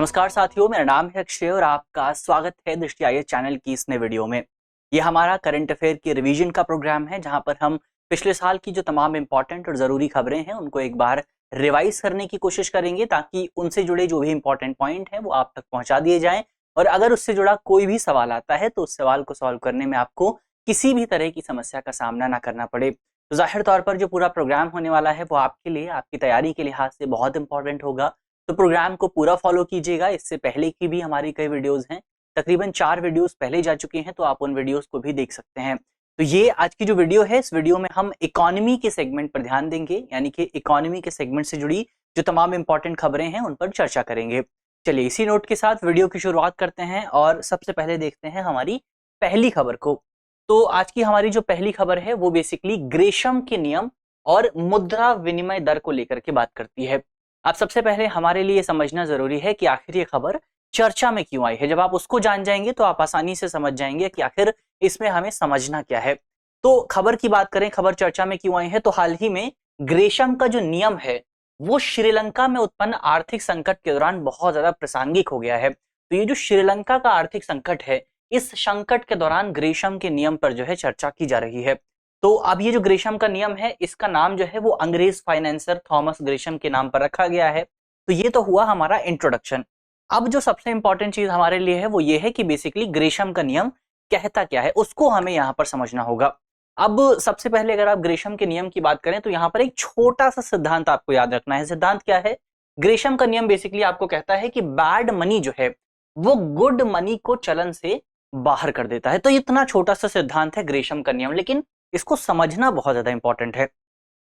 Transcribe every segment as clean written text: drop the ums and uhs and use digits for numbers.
नमस्कार साथियों, मेरा नाम है अक्षय और आपका स्वागत है दृष्टि आईएएस चैनल की इस नए वीडियो में। ये हमारा करंट अफेयर की रिवीजन का प्रोग्राम है जहां पर हम पिछले साल की जो तमाम इंपॉर्टेंट और जरूरी खबरें हैं उनको एक बार रिवाइज करने की कोशिश करेंगे ताकि उनसे जुड़े जो भी इंपॉर्टेंट पॉइंट हैं वो आप तक पहुंचा दिए जाएं। और अगर उससे जुड़ा कोई भी सवाल आता है तो उस सवाल को सॉल्व करने में आपको किसी भी तरह की समस्या का सामना ना करना पड़े। तो जाहिर तौर पर जो पूरा प्रोग्राम होने वाला है वो आपके लिए, आपकी तैयारी के लिहाज से बहुत इंपॉर्टेंट होगा। तो प्रोग्राम को पूरा फॉलो कीजिएगा। इससे पहले की भी हमारी कई वीडियोस हैं, तकरीबन 4 वीडियोस पहले जा चुके हैं, तो आप उन वीडियोस को भी देख सकते हैं। तो ये आज की जो वीडियो है, इस वीडियो में हम इकोनॉमी के सेगमेंट पर ध्यान देंगे, यानी कि इकोनॉमी के सेगमेंट से जुड़ी जो तमाम इंपॉर्टेंट खबरें हैं उन पर चर्चा करेंगे। चलिए इसी नोट के साथ वीडियो की शुरुआत करते हैं और सबसे पहले देखते हैं हमारी पहली खबर को। तो आज की हमारी जो पहली खबर है वो बेसिकली ग्रेशम के नियम और मुद्रा विनिमय दर को लेकर के बात करती है। अब सबसे पहले हमारे लिए समझना जरूरी है कि आखिर ये खबर चर्चा में क्यों आई है। जब आप उसको जान जाएंगे तो आप आसानी से समझ जाएंगे कि आखिर इसमें हमें समझना क्या है। तो खबर की बात करें, खबर चर्चा में क्यों आई है, तो हाल ही में ग्रेशम का जो नियम है वो श्रीलंका में उत्पन्न आर्थिक संकट के दौरान बहुत ज्यादा प्रासंगिक हो गया है। तो ये जो श्रीलंका का आर्थिक संकट है, इस संकट के दौरान ग्रेशम के नियम पर जो है चर्चा की जा रही है। तो अब ये जो ग्रेशम का नियम है, इसका नाम जो है वो अंग्रेज फाइनेंसर थॉमस ग्रेशम के नाम पर रखा गया है। तो ये तो हुआ हमारा इंट्रोडक्शन। अब जो सबसे इंपॉर्टेंट चीज हमारे लिए है वो ये है कि बेसिकली ग्रेशम का नियम कहता क्या है, उसको हमें यहाँ पर समझना होगा। अब सबसे पहले अगर आप ग्रेशम के नियम की बात करें तो यहाँ पर एक छोटा सा सिद्धांत आपको याद रखना है। सिद्धांत क्या है? ग्रेशम का नियम बेसिकली आपको कहता है कि बैड मनी जो है वो गुड मनी को चलन से बाहर कर देता है। तो इतना छोटा सा सिद्धांत है ग्रेशम का नियम, लेकिन इसको समझना बहुत ज्यादा इंपॉर्टेंट है।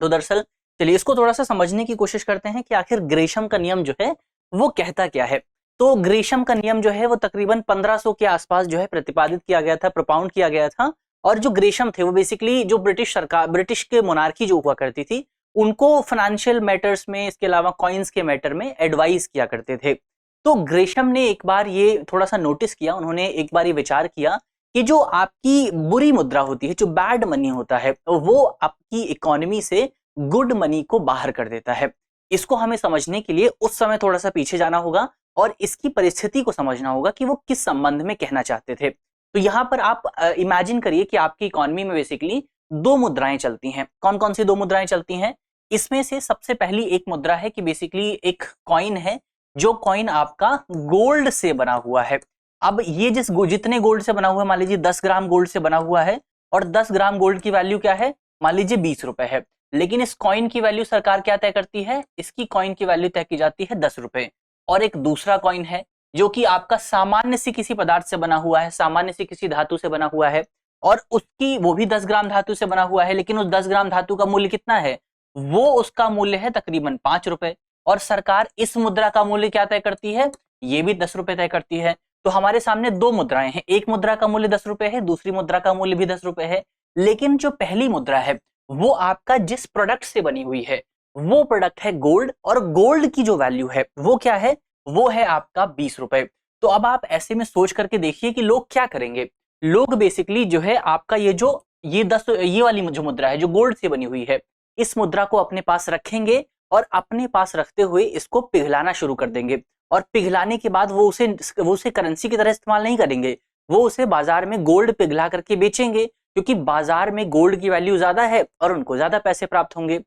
तो दरअसल चलिए इसको थोड़ा सा समझने की कोशिश करते हैं कि आखिर ग्रेशम का नियम जो है वो कहता क्या है। तो ग्रेशम का नियम जो है वो तकरीबन 1500 के आसपास जो है प्रतिपादित किया गया था, प्रोपाउंड किया गया था। और जो ग्रेशम थे वो बेसिकली जो ब्रिटिश सरकार, ब्रिटिश के मोनार्की जो हुआ करती थी, उनको फाइनेंशियल मैटर्स में, इसके अलावा कॉइन्स के मैटर में एडवाइस किया करते थे। तो ग्रेशम ने एक बार ये थोड़ा सा नोटिस किया, उन्होंने एक बार ये विचार किया कि जो आपकी बुरी मुद्रा होती है, जो बैड मनी होता है, वो आपकी इकोनॉमी से गुड मनी को बाहर कर देता है। इसको हमें समझने के लिए उस समय थोड़ा सा पीछे जाना होगा और इसकी परिस्थिति को समझना होगा कि वो किस संबंध में कहना चाहते थे। तो यहाँ पर आप इमेजिन करिए कि आपकी इकोनॉमी में बेसिकली 2 मुद्राएं चलती हैं। कौन कौन सी 2 मुद्राएं चलती हैं? इसमें से सबसे पहली एक मुद्रा है कि बेसिकली एक कॉइन है, जो कॉइन आपका गोल्ड से बना हुआ है। अब ये जितने गोल्ड से बना हुआ है, मान लीजिए 10 ग्राम गोल्ड से बना हुआ है और 10 ग्राम गोल्ड की वैल्यू क्या है, मान लीजिए 20 रुपए है। लेकिन इस कॉइन की वैल्यू सरकार क्या तय करती है? इसकी कॉइन की वैल्यू तय की जाती है 10 रुपए। और एक दूसरा कॉइन है जो कि आपका सामान्य से किसी पदार्थ से बना हुआ है, सामान्य से किसी धातु से बना हुआ है, और उसकी वो भी 10 ग्राम धातु से बना हुआ है, लेकिन उस 10 ग्राम धातु का मूल्य कितना है? वो उसका मूल्य है तकरीबन 5 रुपए। और सरकार इस मुद्रा का मूल्य क्या तय करती है? ये भी 10 रुपए तय करती है। तो हमारे सामने 2 मुद्राएं हैं, एक मुद्रा का मूल्य 10 रुपए है, दूसरी मुद्रा का मूल्य भी 10 रुपए है। लेकिन जो पहली मुद्रा है वो आपका जिस प्रोडक्ट से बनी हुई है वो प्रोडक्ट है गोल्ड, और गोल्ड की जो वैल्यू है वो क्या है? वो है आपका 20 रुपए। तो अब आप ऐसे में सोच करके देखिए कि लोग क्या करेंगे। लोग बेसिकली जो है आपका ये वाली जो मुद्रा है जो गोल्ड से बनी हुई है, इस मुद्रा को अपने पास रखेंगे और अपने पास रखते हुए इसको पिघलाना शुरू कर देंगे। और पिघलाने के बाद वो उसे करेंसी की तरह इस्तेमाल नहीं करेंगे, वो उसे बाजार में गोल्ड पिघला करके बेचेंगे, क्योंकि बाजार में गोल्ड की वैल्यू ज्यादा है और उनको ज्यादा पैसे प्राप्त होंगे।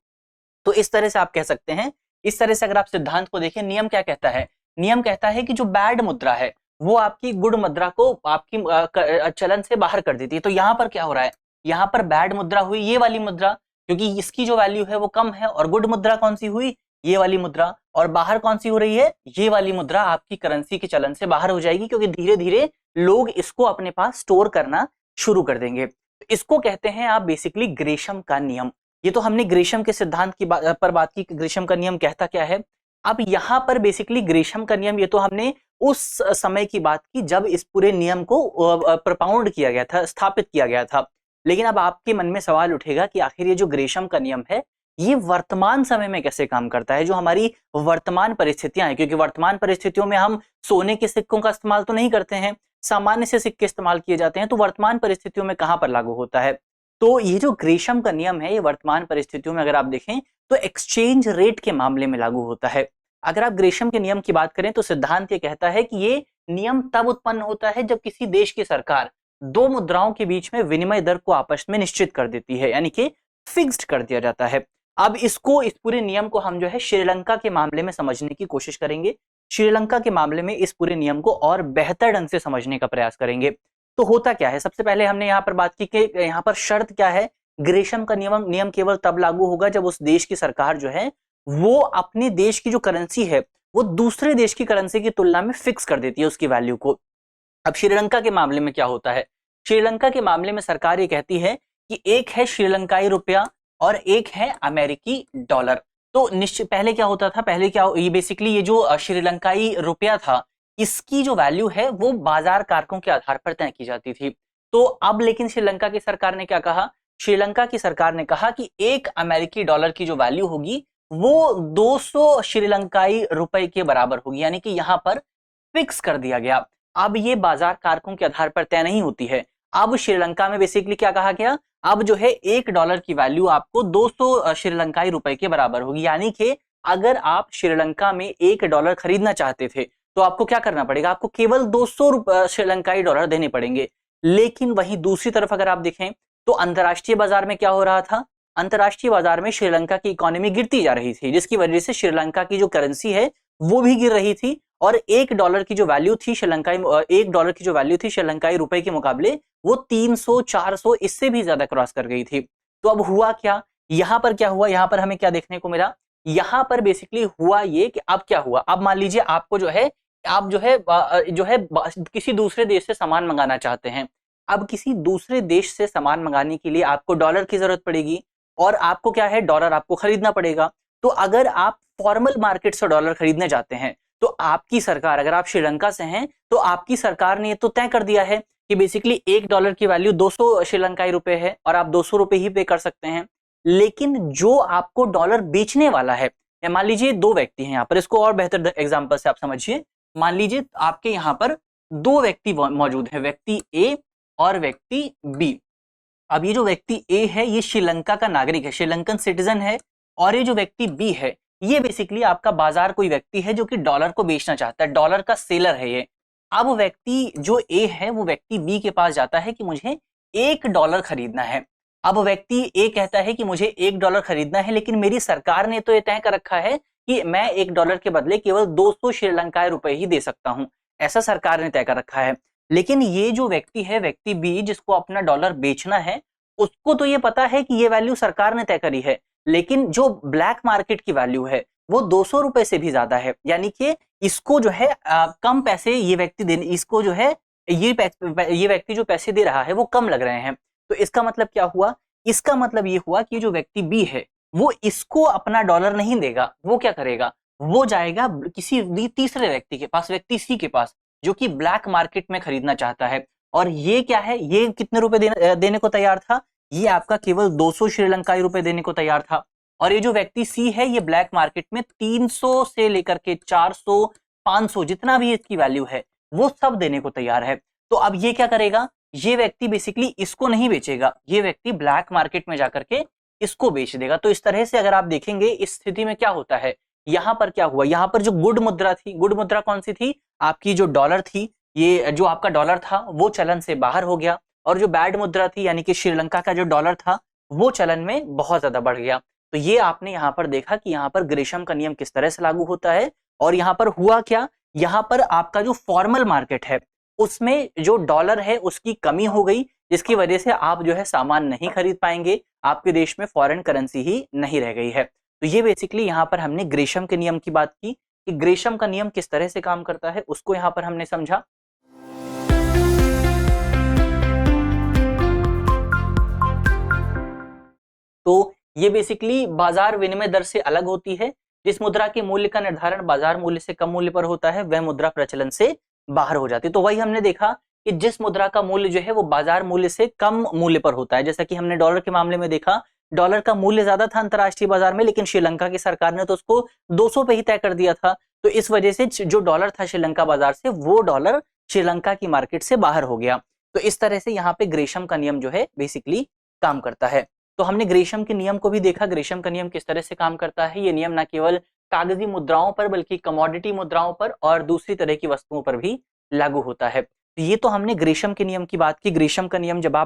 तो इस तरह से आप कह सकते हैं, इस तरह से अगर आप सिद्धांत को देखें, नियम क्या कहता है? नियम कहता है कि जो बैड मुद्रा है वो आपकी गुड मुद्रा को आपकी चलन से बाहर कर देती है। तो यहाँ पर क्या हो रहा है? यहाँ पर बैड मुद्रा हुई ये वाली मुद्रा, क्योंकि इसकी जो वैल्यू है वो कम है, और गुड मुद्रा कौन सी हुई? ये वाली मुद्रा। और बाहर कौन सी हो रही है? ये वाली मुद्रा आपकी करेंसी के चलन से बाहर हो जाएगी, क्योंकि धीरे धीरे लोग इसको अपने पास स्टोर करना शुरू कर देंगे। इसको कहते हैं आप बेसिकली ग्रेशम का नियम। ये तो हमने ग्रेशम के सिद्धांत की पर बात की, ग्रेशम का नियम कहता क्या है। अब यहाँ पर बेसिकली ग्रेशम का नियम, ये तो हमने उस समय की बात की जब इस पूरे नियम को प्रोपाउंड किया गया था, स्थापित किया गया था। लेकिन अब आपके मन में सवाल उठेगा कि आखिर ये जो ग्रेशम का नियम है ये वर्तमान समय में कैसे काम करता है, जो हमारी वर्तमान परिस्थितियां हैं। क्योंकि वर्तमान परिस्थितियों में हम सोने के सिक्कों का इस्तेमाल तो नहीं करते हैं, सामान्य से सिक्के इस्तेमाल किए जाते हैं। तो वर्तमान परिस्थितियों में कहां पर लागू होता है? तो ये जो ग्रेशम का नियम है ये वर्तमान परिस्थितियों में अगर आप देखें तो एक्सचेंज रेट के मामले में लागू होता है। अगर आप ग्रेशम के नियम की बात करें तो सिद्धांत ये कहता है कि ये नियम तब उत्पन्न होता है जब किसी देश की सरकार दो मुद्राओं के बीच में विनिमय दर को आपस में निश्चित कर देती है, यानी कि फिक्स्ड कर दिया जाता है। अब इस पूरे नियम को हम जो है श्रीलंका के मामले में समझने की कोशिश करेंगे। श्रीलंका के मामले में इस पूरे नियम को और बेहतर ढंग से समझने का प्रयास करेंगे। तो होता क्या है, सबसे पहले हमने यहाँ पर बात की कि यहाँ पर शर्त क्या है, ग्रेशम का नियम केवल तब लागू होगा जब उस देश की सरकार जो है वो अपने देश की जो करेंसी है वो दूसरे देश की करेंसी की तुलना में फिक्स कर देती है उसकी वैल्यू को। अब श्रीलंका के मामले में क्या होता है, श्रीलंका के मामले में सरकार ये कहती है कि एक है श्रीलंकाई रुपया और एक है अमेरिकी डॉलर। तो निश्चित पहले क्या होता था, पहले क्या ये बेसिकली ये जो श्रीलंकाई रुपया था इसकी जो वैल्यू है वो बाजार कारकों के आधार पर तय की जाती थी। तो अब लेकिन श्रीलंका की सरकार ने क्या कहा, श्रीलंका की सरकार ने कहा कि एक अमेरिकी डॉलर की जो वैल्यू होगी वो 200 श्रीलंकाई रुपए के बराबर होगी, यानी कि यहां पर फिक्स कर दिया गया। अब ये बाजार कारकों के आधार पर तय नहीं होती है। अब श्रीलंका में बेसिकली क्या कहा गया, अब जो है एक डॉलर की वैल्यू आपको 200 श्रीलंकाई रुपए के बराबर होगी, यानी कि अगर आप श्रीलंका में एक डॉलर खरीदना चाहते थे तो आपको क्या करना पड़ेगा, आपको केवल 200 श्रीलंकाई डॉलर देने पड़ेंगे। लेकिन वहीं दूसरी तरफ अगर आप देखें तो अंतरराष्ट्रीय बाजार में क्या हो रहा था, अंतरराष्ट्रीय बाजार में श्रीलंका की इकोनॉमी गिरती जा रही थी, जिसकी वजह से श्रीलंका की जो करेंसी है वो भी गिर रही थी और एक डॉलर की जो वैल्यू थी श्रीलंकाई रुपए के मुकाबले वो 300 400 इससे भी ज्यादा क्रॉस कर गई थी। तो अब हुआ क्या, यहां पर क्या हुआ, यहां पर हमें क्या देखने को मिला, यहां पर बेसिकली हुआ ये कि अब क्या हुआ, अब मान लीजिए आपको आप जो है किसी दूसरे देश से सामान मंगाना चाहते हैं। अब किसी दूसरे देश से सामान मंगाने के लिए आपको डॉलर की जरूरत पड़ेगी और आपको क्या है, डॉलर आपको खरीदना पड़ेगा। तो अगर आप फॉर्मल मार्केट से डॉलर खरीदने जाते हैं तो आपकी सरकार, अगर आप श्रीलंका से हैं तो आपकी सरकार ने ये तो तय कर दिया है कि बेसिकली एक डॉलर की वैल्यू 200 श्रीलंकाई रुपए है और आप 200 रुपए ही पे कर सकते हैं। लेकिन जो आपको डॉलर बेचने वाला है, मान लीजिए दो व्यक्ति हैं यहाँ पर, इसको और बेहतर एग्जांपल से आप समझिए। मान लीजिए आपके यहाँ पर दो व्यक्ति मौजूद हैं, व्यक्ति ए और व्यक्ति बी। अब ये जो व्यक्ति ए है ये श्रीलंका का नागरिक है, श्रीलंकन सिटीजन है, और ये जो व्यक्ति बी है ये बेसिकली आपका बाजार कोई व्यक्ति है जो कि डॉलर को बेचना चाहता है, डॉलर का सेलर है ये। अब व्यक्ति जो ए है वो व्यक्ति बी के पास जाता है कि मुझे $1 खरीदना है। अब व्यक्ति ए कहता है कि मुझे $1 खरीदना है, लेकिन मेरी सरकार ने तो ये तय कर रखा है कि मैं $1 के बदले केवल 200 श्रीलंकाई रुपए ही दे सकता हूं, ऐसा सरकार ने तय कर रखा है। लेकिन ये जो व्यक्ति है, व्यक्ति बी, जिसको अपना डॉलर बेचना है, उसको तो ये पता है कि ये वैल्यू सरकार ने तय करी है, लेकिन जो ब्लैक मार्केट की वैल्यू है वो 200 रुपए से भी ज्यादा है, यानी कि इसको जो है कम पैसे ये व्यक्ति देने, इसको जो है ये व्यक्ति जो पैसे दे रहा है वो कम लग रहे हैं। तो इसका मतलब क्या हुआ, इसका मतलब ये हुआ कि जो व्यक्ति बी है वो इसको अपना डॉलर नहीं देगा, वो क्या करेगा, वो जाएगा किसी तीसरे व्यक्ति के पास, व्यक्ति सी के पास, जो कि ब्लैक मार्केट में खरीदना चाहता है। और ये क्या है, ये कितने रुपए देने को तैयार था, ये आपका केवल 200 श्रीलंकाई रुपए देने को तैयार था। और ये जो व्यक्ति सी है ये ब्लैक मार्केट में 300 से लेकर के 400 500 जितना भी इसकी वैल्यू है वो सब देने को तैयार है। तो अब ये क्या करेगा, ये व्यक्ति बेसिकली इसको नहीं बेचेगा, ये व्यक्ति ब्लैक मार्केट में जाकर के इसको बेच देगा। तो इस तरह से अगर आप देखेंगे इस स्थिति में क्या होता है, यहां पर क्या हुआ, यहां पर जो गुड मुद्रा थी, गुड मुद्रा कौन सी थी, आपकी जो डॉलर थी, ये जो आपका डॉलर था वो चलन से बाहर हो गया, और जो बैड मुद्रा थी यानी कि श्रीलंका का जो डॉलर था वो चलन में बहुत ज्यादा बढ़ गया। तो ये आपने यहाँ पर देखा कि यहाँ पर ग्रेशम का नियम किस तरह से लागू होता है। और यहाँ पर हुआ क्या, यहाँ पर आपका जो फॉर्मल मार्केट है उसमें जो डॉलर है उसकी कमी हो गई, जिसकी वजह से आप जो है सामान नहीं खरीद पाएंगे, आपके देश में फॉरेन करेंसी ही नहीं रह गई है। तो ये बेसिकली यहाँ पर हमने ग्रेशम के नियम की बात की कि ग्रेशम का नियम किस तरह से काम करता है, उसको यहाँ पर हमने समझा। तो ये बेसिकली बाजार विनिमय दर से अलग होती है। जिस मुद्रा के मूल्य का निर्धारण बाजार मूल्य से कम मूल्य पर होता है वह मुद्रा प्रचलन से बाहर हो जाती है। तो वही हमने देखा कि जिस मुद्रा का मूल्य जो है वो बाजार मूल्य से कम मूल्य पर होता है, जैसा कि हमने डॉलर के मामले में देखा, डॉलर का मूल्य ज्यादा था अंतरराष्ट्रीय बाजार में, लेकिन श्रीलंका की सरकार ने तो उसको 200 पे ही तय कर दिया था। तो इस वजह से जो डॉलर था श्रीलंका बाजार से, वो डॉलर श्रीलंका की मार्केट से बाहर हो गया। तो इस तरह से यहाँ पे ग्रेशम का नियम जो है बेसिकली काम करता है। तो हमने ग्रेशम के नियम को भी देखा, ग्रेशम का नियम किस तरह से काम करता है। ये नियम न केवल कागजी मुद्राओं पर बल्कि कमोडिटी मुद्राओं पर और दूसरी तरह की वस्तुओं पर भी लागू होता है। तो ये तो हमने ग्रेशम के नियम की बात की। ग्रेशम का नियम जब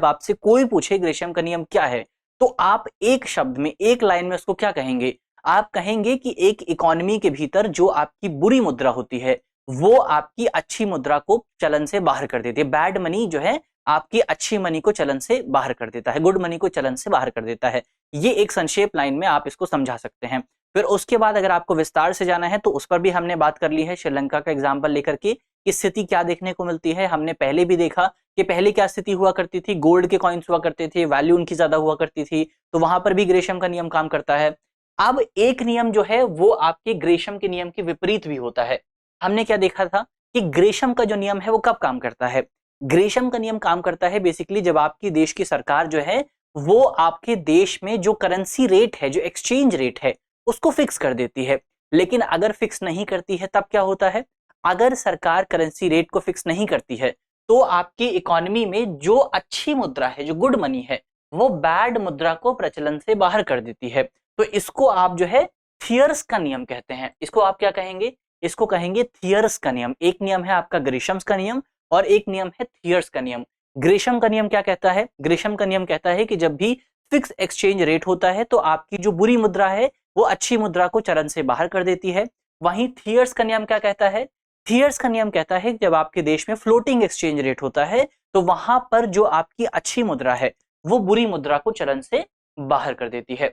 आपसे कोई पूछे ग्रेशम का नियम क्या है, तो आप एक शब्द में, एक लाइन में उसको क्या कहेंगे? आप कहेंगे कि एक इकोनॉमी के भीतर जो आपकी बुरी मुद्रा होती है वो आपकी अच्छी मुद्रा को चलन से बाहर कर देती है। बैड मनी जो है आपकी अच्छी मनी को चलन से बाहर कर देता है, गुड मनी को चलन से बाहर कर देता है। ये एक संक्षेप लाइन में आप इसको समझा सकते हैं। फिर उसके बाद अगर आपको विस्तार से जाना है तो उस पर भी हमने बात कर ली है, श्रीलंका का एग्जाम्पल लेकर के कि स्थिति क्या देखने को मिलती है। हमने पहले भी देखा कि पहले क्या स्थिति हुआ करती थी, गोल्ड के कॉइन्स हुआ करते थे, वैल्यू उनकी ज्यादा हुआ करती थी, तो वहां पर भी ग्रेशम का नियम काम करता है। अब एक नियम जो है वो आपके ग्रेशम के नियम के विपरीत भी होता है। हमने क्या देखा था कि ग्रेशम का जो नियम है वो कब काम करता है? ग्रेशम का नियम काम करता है बेसिकली जब आपकी देश की सरकार जो है वो आपके देश में जो करेंसी रेट है, जो एक्सचेंज रेट है, उसको फिक्स कर देती है। लेकिन अगर फिक्स नहीं करती है तब क्या होता है? अगर सरकार करेंसी रेट को फिक्स नहीं करती है तो आपकी इकोनॉमी में जो अच्छी मुद्रा है, जो गुड मनी है, वो बैड मुद्रा को प्रचलन से बाहर कर देती है। तो इसको आप जो है थियर्स का नियम कहते हैं। इसको आप क्या कहेंगे? इसको कहेंगे थियर्स का नियम। एक नियम है आपका ग्रेशम्स का नियम और एक नियम है थियर्स का नियम। ग्रेशम का नियम क्या कहता है? ग्रेशम का नियम कहता है कि जब भी फिक्स एक्सचेंज रेट होता है तो आपकी जो बुरी मुद्रा है वो अच्छी मुद्रा को चलन से बाहर कर देती है। वहीं थियर्स का नियम क्या कहता है? थियर्स का नियम कहता है कि जब आपके देश में फ्लोटिंग एक्सचेंज रेट होता है तो वहां पर जो आपकी अच्छी मुद्रा है वो बुरी मुद्रा को चलन से बाहर कर देती है।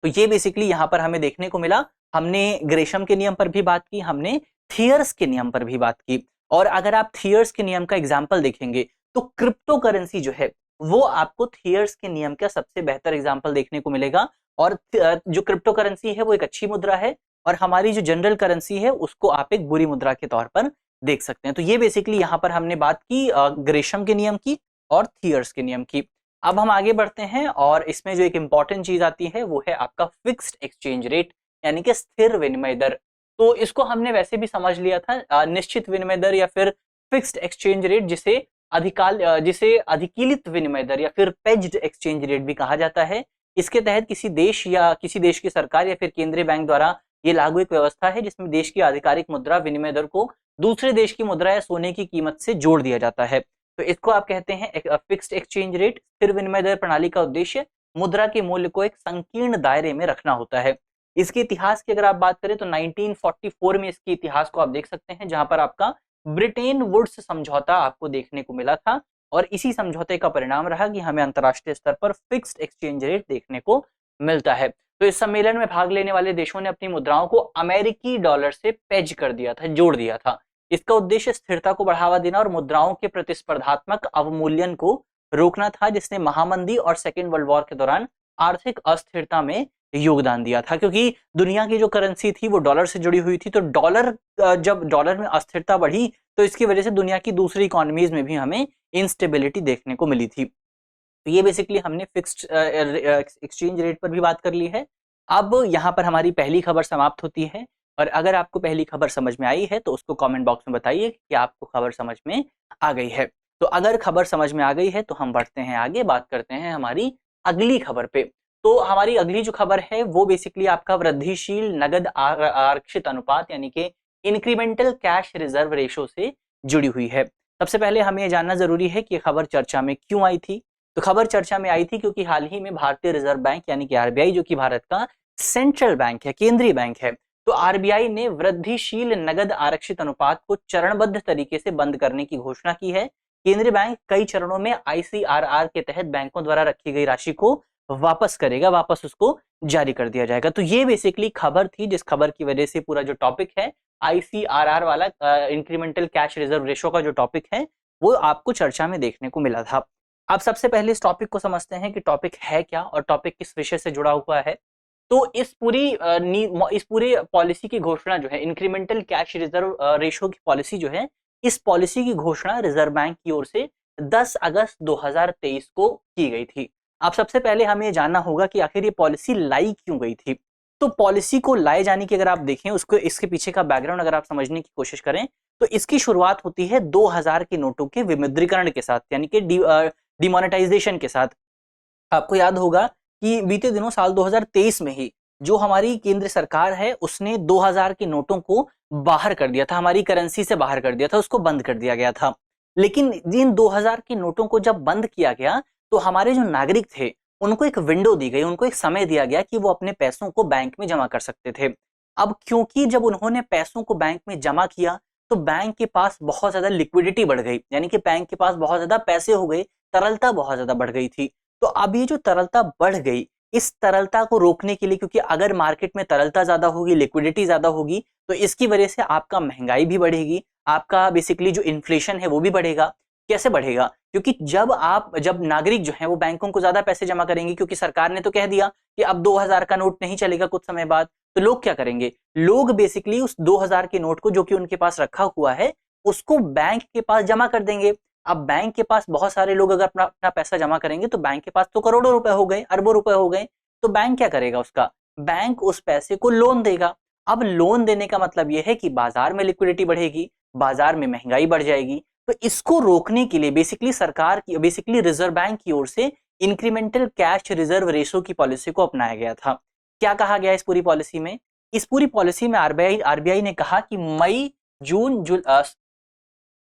तो ये बेसिकली यहां पर हमें देखने को मिला। हमने ग्रेशम के नियम पर भी बात की, हमने थियर्स के नियम पर भी बात की। और अगर आप थियर्स के नियम का एग्जाम्पल देखेंगे तो क्रिप्टो करेंसी जो है वो आपको थियर्स के नियम का सबसे बेहतर एग्जाम्पल देखने को मिलेगा। और जो क्रिप्टो करेंसी है वो एक अच्छी मुद्रा है और हमारी जो जनरल करेंसी है उसको आप एक बुरी मुद्रा के तौर पर देख सकते हैं। तो ये बेसिकली यहाँ पर हमने बात की ग्रेशम के नियम की और थियर्स के नियम की। अब हम आगे बढ़ते हैं और इसमें जो एक इंपॉर्टेंट चीज आती है वो है आपका फिक्स्ड एक्सचेंज रेट, यानी कि स्थिर विनिमय दर। तो इसको हमने वैसे भी समझ लिया था, निश्चित विनिमय दर या फिर फिक्स्ड एक्सचेंज रेट, जिसे अधिकीलित विनिमय दर या फिर पेज्ड एक्सचेंज रेट भी कहा जाता है। इसके तहत किसी देश या किसी देश की सरकार या फिर केंद्रीय बैंक द्वारा ये लागू एक व्यवस्था है जिसमें देश की आधिकारिक मुद्रा विनिमय दर को दूसरे देश की मुद्रा या सोने की कीमत से जोड़ दिया जाता है। तो इसको आप कहते हैं फिक्स्ड एक्सचेंज रेट। स्थिर विनिमय दर प्रणाली का उद्देश्य मुद्रा के मूल्य को एक संकीर्ण दायरे में रखना होता है। इसके इतिहास की अगर आप बात करें तो 1944 में इसके इतिहास को आप देख सकते हैं, जहां पर आपका ब्रिटेन वुड्स समझौता आपको देखने को मिला था। और इसी समझौते का परिणाम रहा कि हमें अंतरराष्ट्रीय स्तर पर फिक्स्ड एक्सचेंज रेट देखने को मिलता है। तो इस सम्मेलन में भाग लेने वाले देशों ने अपनी मुद्राओं को अमेरिकी डॉलर से पेज कर दिया था, जोड़ दिया था। इसका उद्देश्य स्थिरता को बढ़ावा देना और मुद्राओं के प्रतिस्पर्धात्मक अवमूल्यन को रोकना था, जिसने महामंदी और सेकेंड वर्ल्ड वॉर के दौरान आर्थिक अस्थिरता में योगदान दिया था। क्योंकि दुनिया की जो करेंसी थी वो डॉलर से जुड़ी हुई थी, तो जब डॉलर में अस्थिरता बढ़ी तो इसकी वजह से दुनिया की दूसरी इकोनॉमीज में भी हमें इंस्टेबिलिटी देखने को मिली थी। तो ये बेसिकली हमने फिक्स्ड एक्सचेंज रेट पर भी बात कर ली है। अब यहाँ पर हमारी पहली खबर समाप्त होती है और अगर आपको पहली खबर समझ में आई है तो उसको कमेंट बॉक्स में बताइए कि आपको खबर समझ में आ गई है। तो अगर खबर समझ में आ गई है तो हम बढ़ते हैं आगे, बात करते हैं हमारी अगली खबर पे। तो हमारी अगली जो खबर है वो बेसिकली आपका वृद्धिशील नगद आरक्षित अनुपात यानी कि इंक्रीमेंटल कैश रिजर्व रेशो से जुड़ी हुई है। सबसे पहले हमें जानना जरूरी है कि खबर चर्चा में क्यों आई थी। तो खबर चर्चा में आई थी क्योंकि हाल ही में भारतीय रिजर्व बैंक यानी कि आरबीआई, जो कि भारत का सेंट्रल बैंक है, केंद्रीय बैंक है, तो आरबीआई ने वृद्धिशील नगद आरक्षित अनुपात को चरणबद्ध तरीके से बंद करने की घोषणा की है। केंद्रीय बैंक कई चरणों में आईसीआरआर के तहत बैंकों द्वारा रखी गई राशि को वापस करेगा, वापस उसको जारी कर दिया जाएगा। तो ये बेसिकली खबर थी जिस खबर की वजह से पूरा जो टॉपिक है आईसीआरआर वाला, इंक्रीमेंटल कैश रिजर्व रेशो का जो टॉपिक है वो आपको चर्चा में देखने को मिला था। अब सबसे पहले इस टॉपिक को समझते हैं कि टॉपिक है क्या और टॉपिक किस विषय से जुड़ा हुआ है। तो इस पूरे पॉलिसी की घोषणा जो है, इंक्रीमेंटल कैश रिजर्व रेशो की पॉलिसी जो है, इस पॉलिसी की घोषणा रिजर्व बैंक की ओर से 10 अगस्त 2023 को की गई थी। अब सबसे पहले हमें ये जानना होगा कि आखिर ये पॉलिसी लाई क्यों गई थी। तो पॉलिसी को लाए जाने की अगर आप देखें, उसको इसके पीछे का बैकग्राउंड अगर आप समझने की कोशिश करें तो इसकी शुरुआत होती है 2000 के नोटों के विमुद्रीकरण के साथ, यानी कि डिमोनेटाइजेशन के साथ। आपको याद होगा कि बीते दिनों साल 2023 में ही जो हमारी केंद्र सरकार है उसने 2000 के नोटों को बाहर कर दिया था, हमारी करेंसी से बाहर कर दिया था, उसको बंद कर दिया गया था। लेकिन जिन 2000 के नोटों को जब बंद किया गया तो हमारे जो नागरिक थे उनको एक विंडो दी गई, उनको एक समय दिया गया कि वो अपने पैसों को बैंक में जमा कर सकते थे। अब क्योंकि जब उन्होंने पैसों को बैंक में जमा किया तो बैंक के पास बहुत ज्यादा लिक्विडिटी बढ़ गई, यानी कि बैंक के पास बहुत ज्यादा पैसे हो गए, तरलता बहुत ज्यादा बढ़ गई थी। तो अब ये जो तरलता बढ़ गई, इस तरलता को रोकने के लिए, क्योंकि अगर मार्केट में तरलता ज्यादा होगी, लिक्विडिटी ज्यादा होगी, तो इसकी वजह से आपका महंगाई भी बढ़ेगी, आपका बेसिकली जो इन्फ्लेशन है वो भी बढ़ेगा। कैसे बढ़ेगा? क्योंकि जब नागरिक जो है वो बैंकों को ज्यादा पैसे जमा करेंगे, क्योंकि सरकार ने तो कह दिया कि अब 2000 का नोट नहीं चलेगा कुछ समय बाद, तो लोग क्या करेंगे? लोग बेसिकली उस 2000 के नोट को जो कि उनके पास रखा हुआ है उसको बैंक के पास जमा कर देंगे। अब बैंक के पास बहुत सारे लोग अगर अपना अपना पैसा जमा करेंगे तो बैंक के पास तो करोड़ों रुपए हो गए, अरबों रुपए हो गए। तो बैंक क्या करेगा? उसका बैंक उस पैसे को लोन देगा। अब लोन देने का मतलब यह है कि बाजार में लिक्विडिटी बढ़ेगी, बाजार में महंगाई बढ़ जाएगी। तो इसको रोकने के लिए बेसिकली रिजर्व बैंक की ओर से इंक्रीमेंटल कैश रिजर्व रेशो की पॉलिसी को अपनाया गया था। क्या कहा गया इस पूरी पॉलिसी में? इस पूरी पॉलिसी में आरबीआई ने कहा कि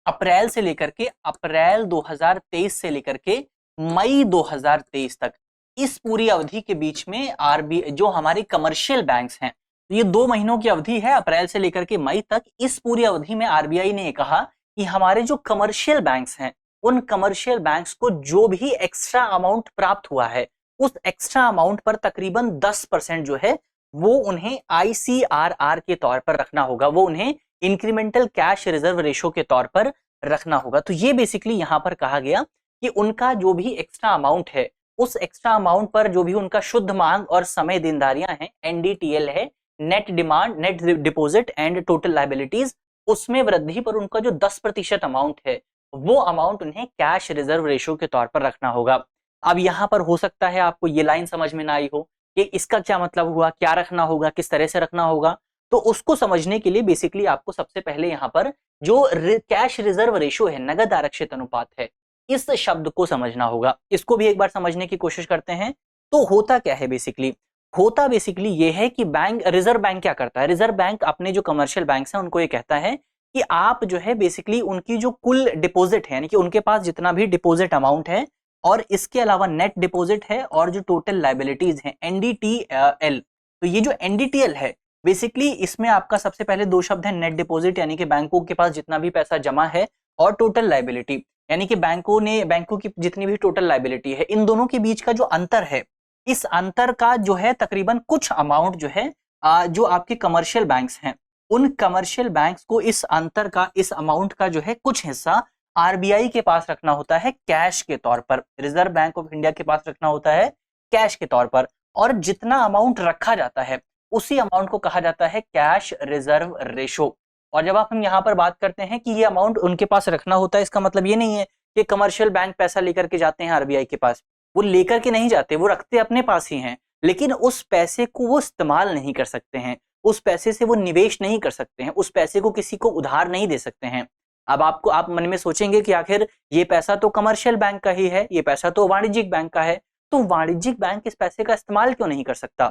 अप्रैल 2023 से लेकर के मई 2023 तक, इस पूरी अवधि के बीच में आरबीआई जो हमारे कमर्शियल बैंक्स हैं, ये 2 महीनों की अवधि है, अप्रैल से लेकर के मई तक। इस पूरी अवधि में आरबीआई ने कहा कि हमारे जो कमर्शियल बैंक्स हैं उन कमर्शियल बैंक्स को जो भी एक्स्ट्रा अमाउंट प्राप्त हुआ है उस एक्स्ट्रा अमाउंट पर तकरीबन 10% जो है वो उन्हें आईसीआरआर के तौर पर रखना होगा, वो उन्हें इंक्रीमेंटल कैश रिजर्व रेशो के तौर पर रखना होगा। तो ये बेसिकली यहां पर कहा गया कि उनका जो भी एक्स्ट्रा अमाउंट है उस एक्स्ट्रा अमाउंट पर जो भी उनका शुद्ध मांग और समय देनदारियां हैं, एनडीटीएल है, net demand, net deposit and total liabilities, उसमें वृद्धि पर उनका जो 10% अमाउंट है वो अमाउंट उन्हें कैश रिजर्व रेशो के तौर पर रखना होगा। अब यहां पर हो सकता है आपको ये लाइन समझ में ना आई हो कि इसका क्या मतलब हुआ, क्या रखना होगा, किस तरह से रखना होगा। तो उसको समझने के लिए बेसिकली आपको सबसे पहले यहां पर जो कैश रिजर्व रेशो है, नगद आरक्षित अनुपात है, इस शब्द को समझना होगा। इसको भी एक बार समझने की कोशिश करते हैं। तो होता क्या है बेसिकली ये है कि रिजर्व बैंक क्या करता है? रिजर्व बैंक अपने जो कमर्शियल बैंक्स हैं उनको ये कहता है कि आप जो है बेसिकली उनकी जो कुल डिपॉजिट है, यानी कि उनके पास जितना भी डिपॉजिट अमाउंट है और इसके अलावा नेट डिपॉजिट है और जो टोटल लायबिलिटीज हैं एनडीटीएल, तो ये जो एनडीटीएल है बेसिकली इसमें आपका सबसे पहले 2 शब्द है, नेट डिपॉजिट यानी कि बैंकों के पास जितना भी पैसा जमा है, और टोटल लायबिलिटी यानी कि बैंकों की जितनी भी टोटल लायबिलिटी है, इन दोनों के बीच का जो अंतर है, इस अंतर का जो है तकरीबन कुछ अमाउंट जो है जो आपके कमर्शियल बैंक्स हैं उन कमर्शियल बैंक्स को इस अंतर का, इस अमाउंट का जो है कुछ हिस्सा आरबीआई के पास रखना होता है कैश के तौर पर, रिजर्व बैंक ऑफ इंडिया के पास रखना होता है कैश के तौर पर। और जितना अमाउंट रखा जाता है उसी अमाउंट को कहा जाता है कैश रिजर्व रेशो। और जब हम यहाँ पर बात करते हैं कि ये अमाउंट उनके पास रखना होता है, इसका मतलब ये नहीं है कि कमर्शियल बैंक पैसा लेकर के जाते हैं आरबीआई के पास, वो लेकर के नहीं जाते, वो रखते अपने पास ही हैं, लेकिन उस पैसे को वो इस्तेमाल नहीं कर सकते हैं, उस पैसे से वो निवेश नहीं कर सकते हैं, उस पैसे को किसी को उधार नहीं दे सकते हैं। अब आप मन में सोचेंगे कि आखिर ये पैसा तो कमर्शियल बैंक का ही है, ये पैसा तो वाणिज्यिक बैंक का है, तो वाणिज्यिक बैंक इस पैसे का इस्तेमाल क्यों नहीं कर सकता?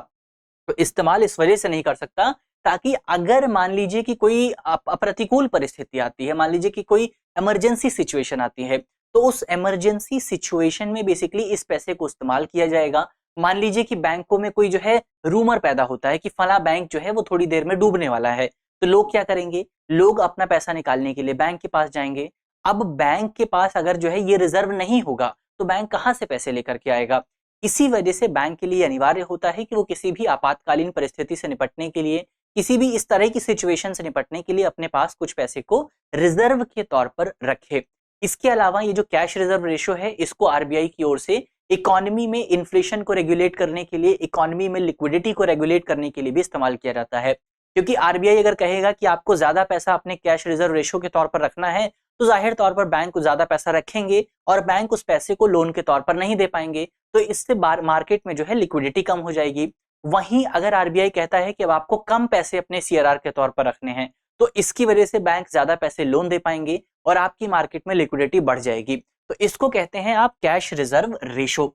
तो इस्तेमाल इस वजह से नहीं कर सकता ताकि अगर मान लीजिए कि कोई अप्रतिकूल परिस्थिति आती है, मान लीजिए कि कोई इमरजेंसी सिचुएशन आती है, तो उस इमरजेंसी सिचुएशन में बेसिकली इस पैसे को इस्तेमाल किया जाएगा। मान लीजिए कि बैंकों में कोई जो है रूमर पैदा होता है कि फला बैंक जो है वो थोड़ी देर में डूबने वाला है, तो लोग क्या करेंगे? लोग अपना पैसा निकालने के लिए बैंक के पास जाएंगे। अब बैंक के पास अगर जो है ये रिजर्व नहीं होगा तो बैंक कहां से पैसे लेकर के आएगा? इसी वजह से बैंक के लिए अनिवार्य होता है कि वो किसी भी आपातकालीन परिस्थिति से निपटने के लिए, किसी भी इस तरह की सिचुएशन से निपटने के लिए अपने पास कुछ पैसे को रिजर्व के तौर पर रखे। इसके अलावा ये जो कैश रिजर्व रेशो है इसको आरबीआई की ओर से इकोनॉमी में इन्फ्लेशन को रेगुलेट करने के लिए, इकोनॉमी में लिक्विडिटी को रेगुलेट करने के लिए भी इस्तेमाल किया जाता है। क्योंकि आरबीआई अगर कहेगा कि आपको ज्यादा पैसा अपने कैश रिजर्व रेशो के तौर पर रखना है तो जाहिर तौर पर बैंक को ज्यादा पैसा रखेंगे और बैंक उस पैसे को लोन के तौर पर नहीं दे पाएंगे, तो इससे मार्केट में जो है लिक्विडिटी कम हो जाएगी। वहीं अगर आरबीआई कहता है कि अब आपको कम पैसे अपने सीआरआर के तौर पर रखने हैं तो इसकी वजह से बैंक ज्यादा पैसे लोन दे पाएंगे और आपकी मार्केट में लिक्विडिटी बढ़ जाएगी। तो इसको कहते हैं आप कैश रिजर्व रेशो।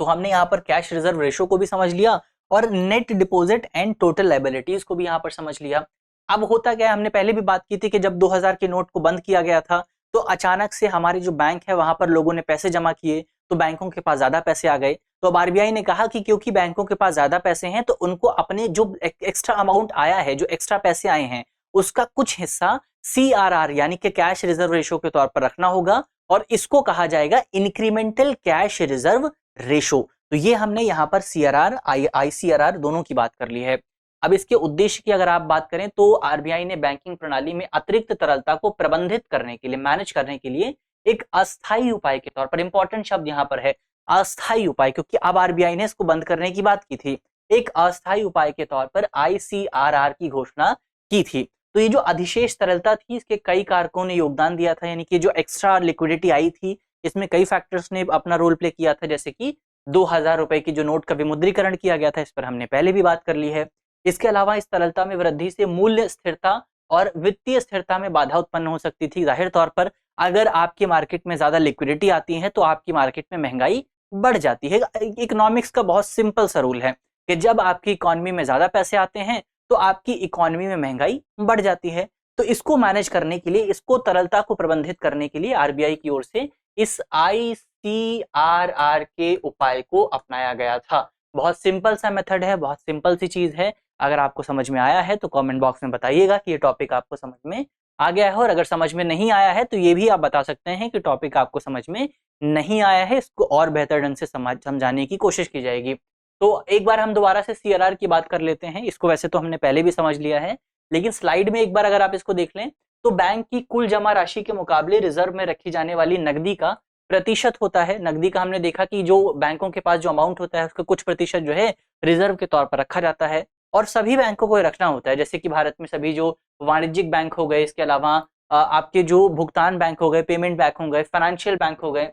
तो हमने यहाँ पर कैश रिजर्व रेशो को भी समझ लिया और net deposit and total liabilities को भी यहाँ पर समझ लिया। अब होता क्या है, हमने पहले भी बात की थी कि जब 2000 के नोट को बंद किया गया था तो अचानक से हमारे जो बैंक है वहां पर लोगों ने पैसे जमा किए, तो बैंकों के पास ज्यादा पैसे आ गए। तो अब आरबीआई ने कहा कि क्योंकि बैंकों के पास ज्यादा पैसे हैं तो उनको अपने जो एक्स्ट्रा अमाउंट आया है, जो एक्स्ट्रा पैसे आए हैं, उसका कुछ हिस्सा सीआरआर यानी कि कैश रिजर्व रेशो के तौर पर रखना होगा और इसको कहा जाएगा इंक्रीमेंटल कैश रिजर्व रेशो। तो ये हमने यहाँ पर सीआरआर आईसीआरआर दोनों की बात कर ली है। अब इसके उद्देश्य की अगर आप बात करें तो आरबीआई ने बैंकिंग प्रणाली में अतिरिक्त तरलता को प्रबंधित करने के लिए, मैनेज करने के लिए एक अस्थायी उपाय के तौर पर, इंपॉर्टेंट शब्द यहाँ पर है अस्थायी उपाय, क्योंकि अब आरबीआई ने इसको बंद करने की बात की थी, एक अस्थायी उपाय के तौर पर आईसीआरआर की घोषणा की थी। तो ये जो अधिशेष तरलता थी इसके कई कारकों ने योगदान दिया था, यानी कि जो एक्स्ट्रा लिक्विडिटी आई थी इसमें कई फैक्टर्स ने अपना रोल प्ले किया था, जैसे कि 2000 रुपए की जो नोट का विमुद्रीकरण किया गया था, इस पर हमने पहले भी बात कर ली है। इसके अलावा इस तरलता में वृद्धि से मूल्य स्थिरता और वित्तीय स्थिरता में बाधा उत्पन्न हो सकती थी। जाहिर तौर पर अगर आपकी मार्केट में ज्यादा लिक्विडिटी आती है तो आपकी मार्केट में महंगाई बढ़ जाती है। इकोनॉमिक्स का बहुत सिंपल सा रूल है कि जब आपकी इकोनॉमी में ज्यादा पैसे आते हैं तो आपकी इकोनॉमी में महंगाई बढ़ जाती है। तो इसको मैनेज करने के लिए, इसको तरलता को प्रबंधित करने के लिए आरबीआई की ओर से इस आईसीआरआर के उपाय को अपनाया गया था। बहुत सिंपल सा मेथड है, बहुत सिंपल सी चीज है। अगर आपको समझ में आया है तो कमेंट बॉक्स में बताइएगा कि ये टॉपिक आपको समझ में आ गया है, और अगर समझ में नहीं आया है तो ये भी आप बता सकते हैं कि टॉपिक आपको समझ में नहीं आया है, इसको और बेहतर ढंग से समझाने की कोशिश की जाएगी। तो एक बार हम दोबारा से सीआरआर की बात कर लेते हैं। इसको वैसे तो हमने पहले भी समझ लिया है, लेकिन स्लाइड में एक बार अगर आप इसको देख लें तो बैंक की कुल जमा राशि के मुकाबले रिजर्व में रखी जाने वाली नकदी का प्रतिशत होता है। नकदी का हमने देखा कि जो बैंकों के पास जो अमाउंट होता है उसका कुछ प्रतिशत जो है रिजर्व के तौर पर रखा जाता है, और सभी बैंकों को रखना होता है। जैसे कि भारत में सभी जो वाणिज्यिक बैंक हो गए, इसके अलावा आपके जो भुगतान बैंक हो गए, पेमेंट बैंक हो गए, फाइनेंशियल बैंक हो गए,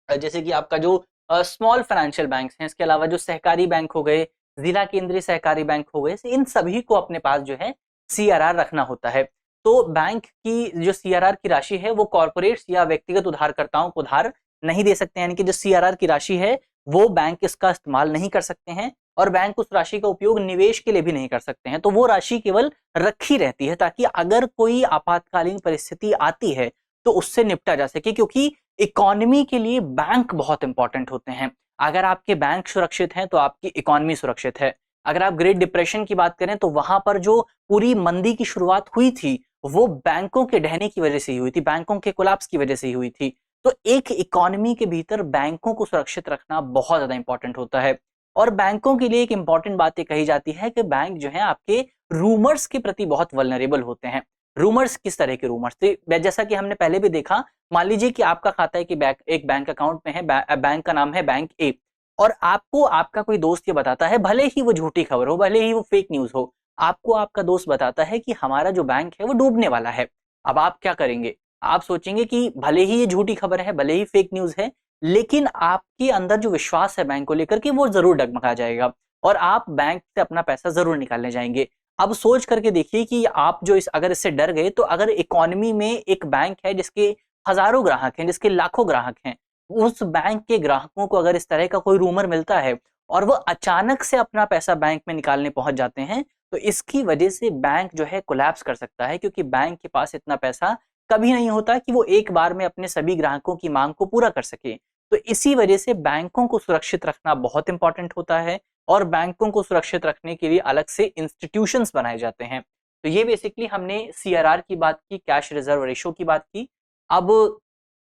जैसे कि आपका जो स्मॉल फाइनेंशियल बैंक हैं, इसके अलावा जो सहकारी बैंक हो गए, जिला केंद्रीय सहकारी बैंक हो गए, इन सभी को अपने पास जो है सीआरआर रखना होता है। तो बैंक की जो सीआरआर की राशि है वो कॉर्पोरेट्स या व्यक्तिगत उधारकर्ताओं को उधार नहीं दे सकते हैं, यानी कि जो सीआरआर की राशि है वो बैंक इसका इस्तेमाल नहीं कर सकते हैं, और बैंक उस राशि का उपयोग निवेश के लिए भी नहीं कर सकते हैं। तो वो राशि केवल रखी रहती है ताकि अगर कोई आपातकालीन परिस्थिति आती है तो उससे निपटा जा सके, क्योंकि इकोनॉमी के लिए बैंक बहुत इंपॉर्टेंट होते हैं। अगर आपके बैंक सुरक्षित हैं तो आपकी इकोनॉमी सुरक्षित है। अगर आप ग्रेट डिप्रेशन की बात करें तो वहां पर जो पूरी मंदी की शुरुआत हुई थी वो बैंकों के ढहने की वजह से ही हुई थी, बैंकों के कोलैप्स की वजह से ही हुई थी। तो एक इकोनॉमी के भीतर बैंकों को सुरक्षित रखना बहुत ज्यादा इंपॉर्टेंट होता है। और बैंकों के लिए एक इंपॉर्टेंट बात ये कही जाती है कि बैंक जो है आपके रूमर्स के प्रति बहुत वल्नरेबल होते हैं। रूमर्स किस तरह के रूमर्स? तो जैसा कि हमने पहले भी देखा, मान लीजिए कि आपका खाता है कि एक बैंक अकाउंट में है, बैंक का नाम है बैंक ए, और आपको आपका कोई दोस्त ये बताता है, भले ही वो झूठी खबर हो, भले ही वो फेक न्यूज हो, आपको आपका दोस्त बताता है कि हमारा जो बैंक है वो डूबने वाला है। अब आप क्या करेंगे? आप सोचेंगे कि भले ही ये झूठी खबर है, भले ही फेक न्यूज है, लेकिन आपके अंदर जो विश्वास है बैंक को लेकर के वो जरूर डगमगा जाएगा और आप बैंक से अपना पैसा जरूर निकालने जाएंगे। अब सोच करके देखिए कि आप जो अगर इससे डर गए, तो अगर इकोनॉमी में एक बैंक है जिसके हजारों ग्राहक हैं, जिसके लाखों ग्राहक हैं, उस बैंक के ग्राहकों को अगर इस तरह का कोई रूमर मिलता है और वो अचानक से अपना पैसा बैंक में निकालने पहुंच जाते हैं, तो इसकी वजह से बैंक जो है कोलैप्स कर सकता है, क्योंकि बैंक के पास इतना पैसा कभी नहीं होता कि वो एक बार में अपने सभी ग्राहकों की मांग को पूरा कर सके। तो इसी वजह से बैंकों को सुरक्षित रखना बहुत इंपॉर्टेंट होता है, और बैंकों को सुरक्षित रखने के लिए अलग से इंस्टीट्यूशंस बनाए जाते हैं। तो ये बेसिकली हमने सीआरआर की बात की, कैश रिजर्व रेशो की बात की। अब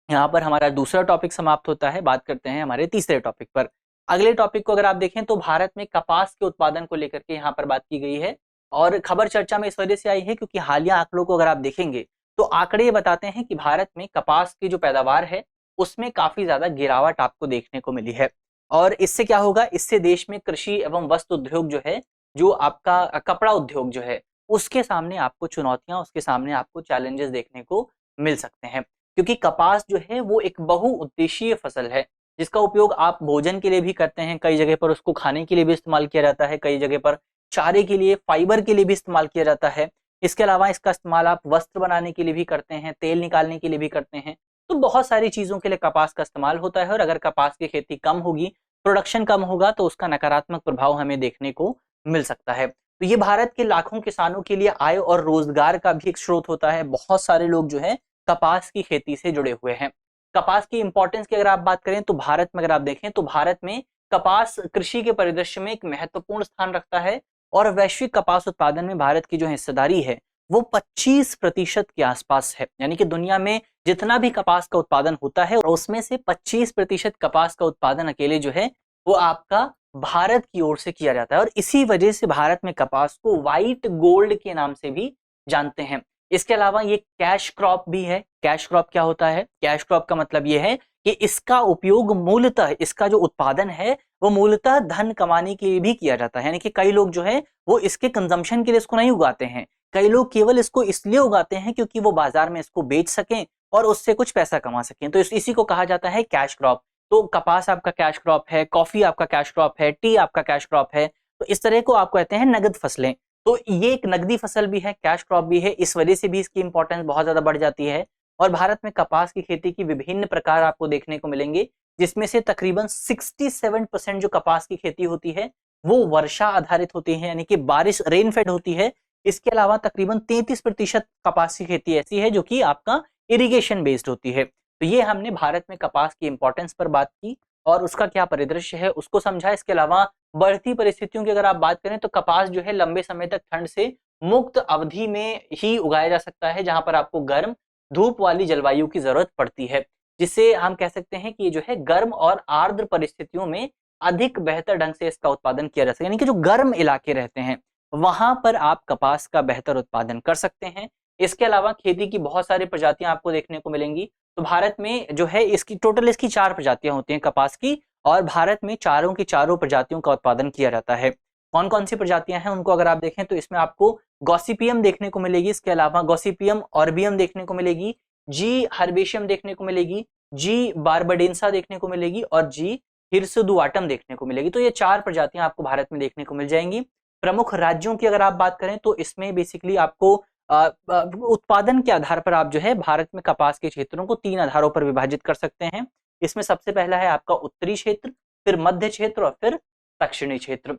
यहाँ पर हमारा दूसरा टॉपिक समाप्त होता है, बात करते हैं हमारे तीसरे टॉपिक पर। अगले टॉपिक को अगर आप देखें तो भारत में कपास के उत्पादन को लेकर के यहाँ पर बात की गई है, और खबर चर्चा में इस वजह से आई है क्योंकि हालिया आंकड़ों को अगर आप देखेंगे तो आंकड़े ये बताते हैं कि भारत में कपास की जो पैदावार है उसमें काफी ज्यादा गिरावट आपको देखने को मिली है। और इससे क्या होगा? इससे देश में कृषि एवं वस्त्र उद्योग जो है, जो आपका कपड़ा उद्योग जो है, उसके सामने आपको चुनौतियां, उसके सामने आपको चैलेंजेस देखने को मिल सकते हैं, क्योंकि कपास जो है वो एक बहुउद्देशीय फसल है जिसका उपयोग आप भोजन के लिए भी करते हैं, कई जगह पर उसको खाने के लिए भी इस्तेमाल किया जाता है, कई जगह पर चारे के लिए, फाइबर के लिए भी इस्तेमाल किया जाता है। इसके अलावा इसका इस्तेमाल आप वस्त्र बनाने के लिए भी करते हैं, तेल निकालने के लिए भी करते हैं। तो बहुत सारी चीजों के लिए कपास का इस्तेमाल होता है, और अगर कपास की खेती कम होगी, प्रोडक्शन कम होगा तो उसका नकारात्मक प्रभाव हमें देखने को मिल सकता है। तो ये भारत के लाखों किसानों के लिए आय और रोजगार का भी एक स्रोत होता है। बहुत सारे लोग जो है कपास की खेती से जुड़े हुए हैं। कपास की इंपॉर्टेंस की अगर आप बात करें तो भारत में अगर आप देखें तो भारत में कपास कृषि के परिदृश्य में एक महत्वपूर्ण स्थान रखता है और वैश्विक कपास उत्पादन में भारत की जो हिस्सेदारी है वो 25% के आसपास है। यानी कि दुनिया में जितना भी कपास का उत्पादन होता है और उसमें से 25% कपास का उत्पादन अकेले जो है वो आपका भारत की ओर से किया जाता है और इसी वजह से भारत में कपास को व्हाइट गोल्ड के नाम से भी जानते हैं। इसके अलावा ये कैश क्रॉप भी है। कैश क्रॉप क्या होता है? कैश क्रॉप का मतलब ये है कि इसका उपयोग मूलतः, इसका जो उत्पादन है वो मूलतः धन कमाने के लिए भी किया जाता है। यानी कि कई लोग जो है वो इसके कंजम्पशन के लिए इसको नहीं उगाते हैं, कई लोग केवल इसको इसलिए उगाते हैं क्योंकि वो बाजार में इसको बेच सकें और उससे कुछ पैसा कमा सकें। तो इसी को कहा जाता है कैश क्रॉप। तो कपास आपका कैश क्रॉप है, कॉफी आपका कैश क्रॉप है, टी आपका कैश क्रॉप है। तो इस तरह को आप कहते हैं नगद फसलें। तो ये एक नगदी फसल भी है, कैश क्रॉप भी है, इस वजह से भी इसकी इंपॉर्टेंस बहुत ज्यादा बढ़ जाती है। और भारत में कपास की खेती की विभिन्न प्रकार आपको देखने को मिलेंगे, जिसमें से तकरीबन 67% जो कपास की खेती होती है वो वर्षा आधारित होती है, यानी कि बारिश रेनफेड होती है। इसके अलावा तकरीबन 33% कपास की खेती ऐसी है जो कि आपका इरिगेशन बेस्ड होती है। तो ये हमने भारत में कपास की इंपॉर्टेंस पर बात की और उसका क्या परिदृश्य है उसको समझा। इसके अलावा बढ़ती परिस्थितियों की अगर आप बात करें तो कपास जो है लंबे समय तक ठंड से मुक्त अवधि में ही उगाया जा सकता है, जहां पर आपको गर्म धूप वाली जलवायु की जरूरत पड़ती है, जिससे हम कह सकते हैं कि ये जो है गर्म और आर्द्र परिस्थितियों में अधिक बेहतर ढंग से इसका उत्पादन किया जा सकता है। यानी कि जो गर्म इलाके रहते हैं वहां पर आप कपास का बेहतर उत्पादन कर सकते हैं। इसके अलावा खेती की बहुत सारी प्रजातियां आपको देखने को मिलेंगी। तो भारत में जो है इसकी टोटल इसकी 4 प्रजातियां होती हैं कपास की, और भारत में चारों की चारों प्रजातियों का उत्पादन किया जाता है। कौन कौन सी प्रजातियां हैं उनको अगर आप देखें तो इसमें आपको गॉसिपियम देखने को मिलेगी, इसके अलावा गॉसिपियम ऑर्बियम देखने को मिलेगी, जी हर्बेशियम देखने को मिलेगी, जी बारबडेंसा देखने को मिलेगी और जी हिरसुदुआटम देखने को मिलेगी। तो ये 4 प्रजातियां आपको भारत में देखने को मिल जाएंगी। प्रमुख राज्यों की अगर आप बात करें तो इसमें बेसिकली आपको उत्पादन के आधार पर आप जो है भारत में कपास के क्षेत्रों को 3 आधारों पर विभाजित कर सकते हैं। इसमें सबसे पहला है आपका उत्तरी क्षेत्र, फिर मध्य क्षेत्र और फिर दक्षिणी क्षेत्र।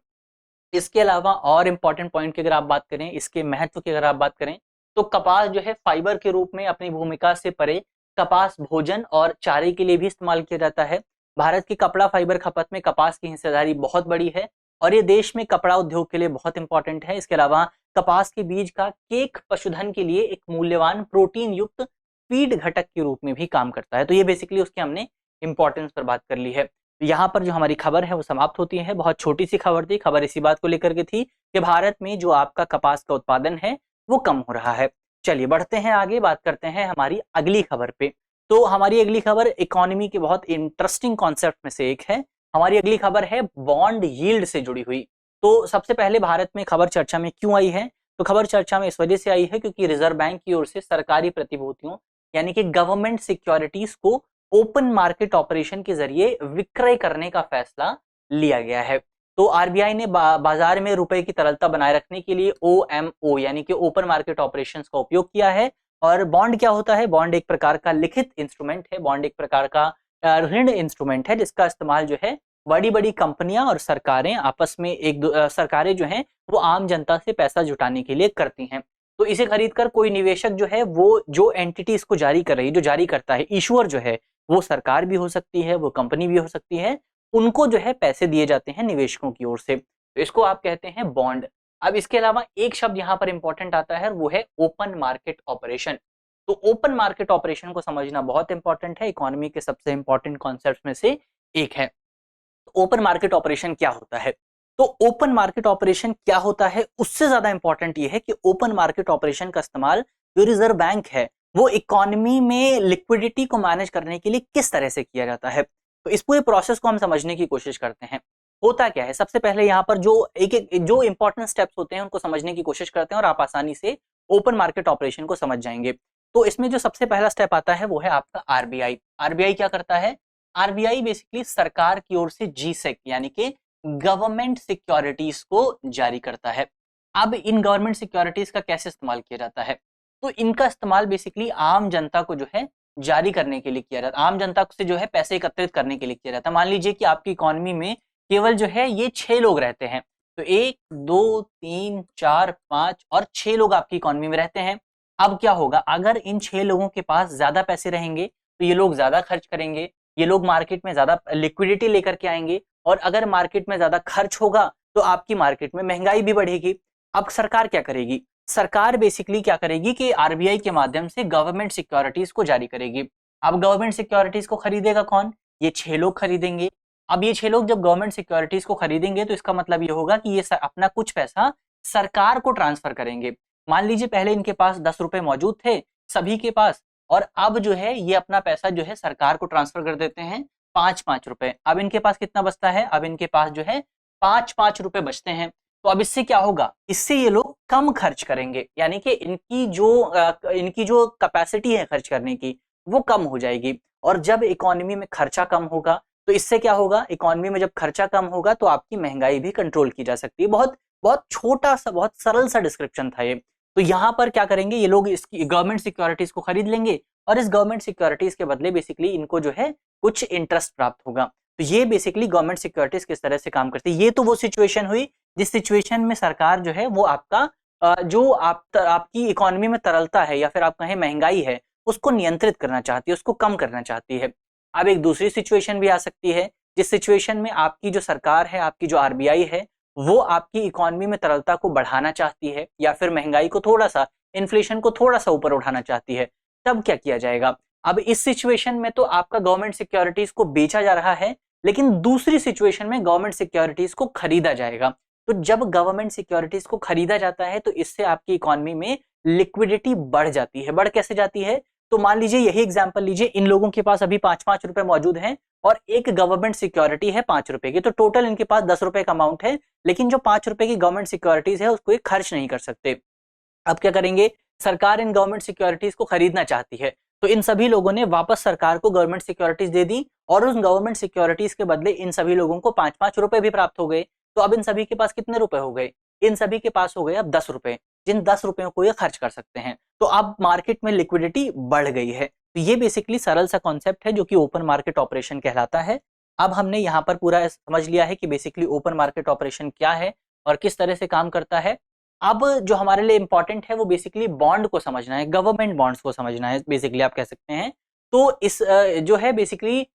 इसके अलावा और इंपॉर्टेंट पॉइंट की अगर आप बात करें, इसके महत्व की अगर आप बात करें तो कपास जो है फाइबर के रूप में अपनी भूमिका से परे कपास भोजन और चारे के लिए भी इस्तेमाल किया जाता है। भारत की कपड़ा फाइबर खपत में कपास की हिस्सेदारी बहुत बड़ी है और ये देश में कपड़ा उद्योग के लिए बहुत इंपॉर्टेंट है। इसके अलावा कपास के बीज का केक पशुधन के लिए एक मूल्यवान प्रोटीन युक्त फीड घटक के रूप में भी काम करता है। तो ये बेसिकली उसके हमने इंपॉर्टेंस पर बात कर ली है। यहाँ पर जो हमारी खबर है वो समाप्त होती है। बहुत छोटी सी खबर थी, खबर इसी बात को लेकर के थी कि भारत में जो आपका कपास का उत्पादन है वो कम हो रहा है। चलिए बढ़ते हैं आगे, बात करते हैं हमारी अगली खबर पे। तो हमारी अगली खबर इकोनॉमी के बहुत इंटरेस्टिंग कॉन्सेप्ट में से एक है। हमारी अगली खबर है बॉन्ड यील्ड से जुड़ी हुई। तो सबसे पहले भारत में खबर चर्चा में क्यों आई है? तो खबर चर्चा में इस वजह से आई है क्योंकि रिजर्व बैंक की ओर से सरकारी प्रतिभूतियों यानी कि गवर्नमेंट सिक्योरिटीज को ओपन मार्केट ऑपरेशन के जरिए विक्रय करने का फैसला लिया गया है। तो आरबीआई ने बाजार में रुपए की तरलता बनाए रखने के लिए ओएमओ यानी कि ओपन मार्केट ऑपरेशंस का उपयोग किया है। और बॉन्ड क्या होता है? बॉन्ड एक प्रकार का लिखित इंस्ट्रूमेंट है, बॉन्ड एक प्रकार का ऋण इंस्ट्रूमेंट है जिसका इस्तेमाल जो है बड़ी बड़ी कंपनियां और सरकारें आपस में सरकारें जो हैं वो आम जनता से पैसा जुटाने के लिए करती हैं। तो इसे खरीदकर कोई निवेशक जो है वो जो एंटिटी इसको जारी कर रही है, जो जारी करता है, इशूअर जो है वो सरकार भी हो सकती है, वो कंपनी भी हो सकती है, उनको जो है पैसे दिए जाते हैं निवेशकों की ओर से। तो इसको आप कहते हैं बॉन्ड। अब इसके अलावा एक शब्द यहाँ पर इंपॉर्टेंट आता है, वो है ओपन मार्केट ऑपरेशन। तो ओपन मार्केट ऑपरेशन को समझना बहुत इंपॉर्टेंट है, इकोनॉमी के सबसे इंपॉर्टेंट कॉन्सेप्ट में से एक है। तो ओपन मार्केट ऑपरेशन क्या होता है? तो ओपन मार्केट ऑपरेशन क्या होता है उससे ज्यादा इंपॉर्टेंट ये है कि ओपन मार्केट ऑपरेशन का इस्तेमाल जो रिजर्व बैंक है वो इकोनॉमी में लिक्विडिटी को मैनेज करने के लिए किस तरह से किया जाता है। तो इस पूरे प्रोसेस को हम समझने की कोशिश करते हैं। होता क्या है, सबसे पहले यहाँ पर जो जो इंपॉर्टेंट स्टेप्स होते हैं उनको समझने की कोशिश करते हैं और आप आसानी से ओपन मार्केट ऑपरेशन को समझ जाएंगे। तो इसमें जो सबसे पहला स्टेप आता है वो है आपका आरबीआई। आरबीआई क्या करता है? आरबीआई बेसिकली सरकार की ओर से जीसेक यानी कि गवर्नमेंट सिक्योरिटीज को जारी करता है। अब इन गवर्नमेंट सिक्योरिटीज का कैसे इस्तेमाल किया जाता है? तो इनका इस्तेमाल बेसिकली आम जनता को जो है जारी करने के लिए किया जाता है, आम जनता से जो है पैसे एकत्रित करने के लिए किया जाता है। मान लीजिए कि आपकी इकोनॉमी में केवल जो है ये 6 लोग रहते हैं, तो 1 2 3 4 5 और 6 लोग आपकी इकोनॉमी में रहते हैं। अब क्या होगा, अगर इन 6 लोगों के पास ज्यादा पैसे रहेंगे तो ये लोग ज्यादा खर्च करेंगे, ये लोग मार्केट में ज्यादा लिक्विडिटी लेकर के आएंगे, और अगर मार्केट में ज्यादा खर्च होगा तो आपकी मार्केट में महंगाई भी बढ़ेगी। अब सरकार क्या करेगी, सरकार बेसिकली क्या करेगी कि आरबीआई के माध्यम से गवर्नमेंट सिक्योरिटीज को जारी करेगी। अब गवर्नमेंट सिक्योरिटीज को खरीदेगा कौन, ये 6 लोग खरीदेंगे। अब ये 6 लोग जब गवर्नमेंट सिक्योरिटीज को खरीदेंगे तो इसका मतलब ये होगा कि ये अपना कुछ पैसा सरकार को ट्रांसफर करेंगे। मान लीजिए पहले इनके पास 10 रुपए मौजूद थे सभी के पास, और अब जो है ये अपना पैसा जो है सरकार को ट्रांसफर कर देते हैं 5-5 रुपए। अब इनके पास कितना बचता है, अब इनके पास जो है 5-5 रुपए बचते हैं। तो अब इससे क्या होगा, इससे ये लोग कम खर्च करेंगे, यानी कि इनकी जो कैपेसिटी है खर्च करने की वो कम हो जाएगी। और जब इकोनॉमी में खर्चा कम होगा तो इससे क्या होगा, इकोनॉमी में जब खर्चा कम होगा तो आपकी महंगाई भी कंट्रोल की जा सकती है। बहुत बहुत छोटा सा, बहुत सरल सा डिस्क्रिप्शन था ये। तो यहाँ पर क्या करेंगे, ये लोग इसकी गवर्नमेंट सिक्योरिटीज को खरीद लेंगे, और इस गवर्नमेंट सिक्योरिटीज के बदले बेसिकली इनको जो है कुछ इंटरेस्ट प्राप्त होगा। तो ये बेसिकली गवर्नमेंट सिक्योरिटीज किस तरह से काम करती है। ये तो वो सिचुएशन हुई जिस सिचुएशन में सरकार जो है वो आपकी इकोनॉमी में तरलता है या फिर आप कहें महंगाई है उसको नियंत्रित करना चाहती है, उसको कम करना चाहती है। अब एक दूसरी सिचुएशन भी आ सकती है जिस सिचुएशन में आपकी जो सरकार है, आपकी जो आरबीआई है, वो आपकी इकोनॉमी में तरलता को बढ़ाना चाहती है या फिर महंगाई को थोड़ा सा, इन्फ्लेशन को थोड़ा सा ऊपर उठाना चाहती है। तब क्या किया जाएगा, अब इस सिचुएशन में तो आपका गवर्नमेंट सिक्योरिटीज को बेचा जा रहा है, लेकिन दूसरी सिचुएशन में गवर्नमेंट सिक्योरिटीज को खरीदा जाएगा। तो जब गवर्नमेंट सिक्योरिटीज को खरीदा जाता है तो इससे आपकी इकोनॉमी में लिक्विडिटी बढ़ जाती है। बढ़ कैसे जाती है, तो मान लीजिए यही एग्जांपल लीजिए, इन लोगों के पास अभी 5-5 रुपए मौजूद हैं और एक गवर्नमेंट सिक्योरिटी है 5 रुपए की, तो टोटल इनके पास 10 रुपए का अमाउंट है, लेकिन जो 5 रुपए की गवर्नमेंट सिक्योरिटीज है उसको ये खर्च नहीं कर सकते। अब क्या करेंगे, सरकार इन गवर्नमेंट सिक्योरिटीज को खरीदना चाहती है, तो इन सभी लोगों ने वापस सरकार को गवर्नमेंट सिक्योरिटीज दे दी, और उस गवर्नमेंट सिक्योरिटीज के बदले इन सभी लोगों को 5-5 रुपए भी प्राप्त हो गए। तो अब इन सभी के पास कितने रुपए हो गए, इन सभी के पास हो गए अब 10 रुपए, जिन 10 रुपयों को ये खर्च कर सकते हैं। तो अब मार्केट में लिक्विडिटी बढ़ गई है। तो ये बेसिकली सरल सा कॉन्सेप्ट है जो कि ओपन मार्केट ऑपरेशन कहलाता है। अब हमने यहाँ पर पूरा समझ लिया है कि बेसिकली ओपन मार्केट ऑपरेशन क्या है और किस तरह से काम करता है। अब जो हमारे लिए इंपॉर्टेंट है वो बेसिकली बॉन्ड को समझना है, गवर्नमेंट बॉन्ड्स को समझना है बेसिकली आप कह सकते हैं। तो इस जो है बेसिकली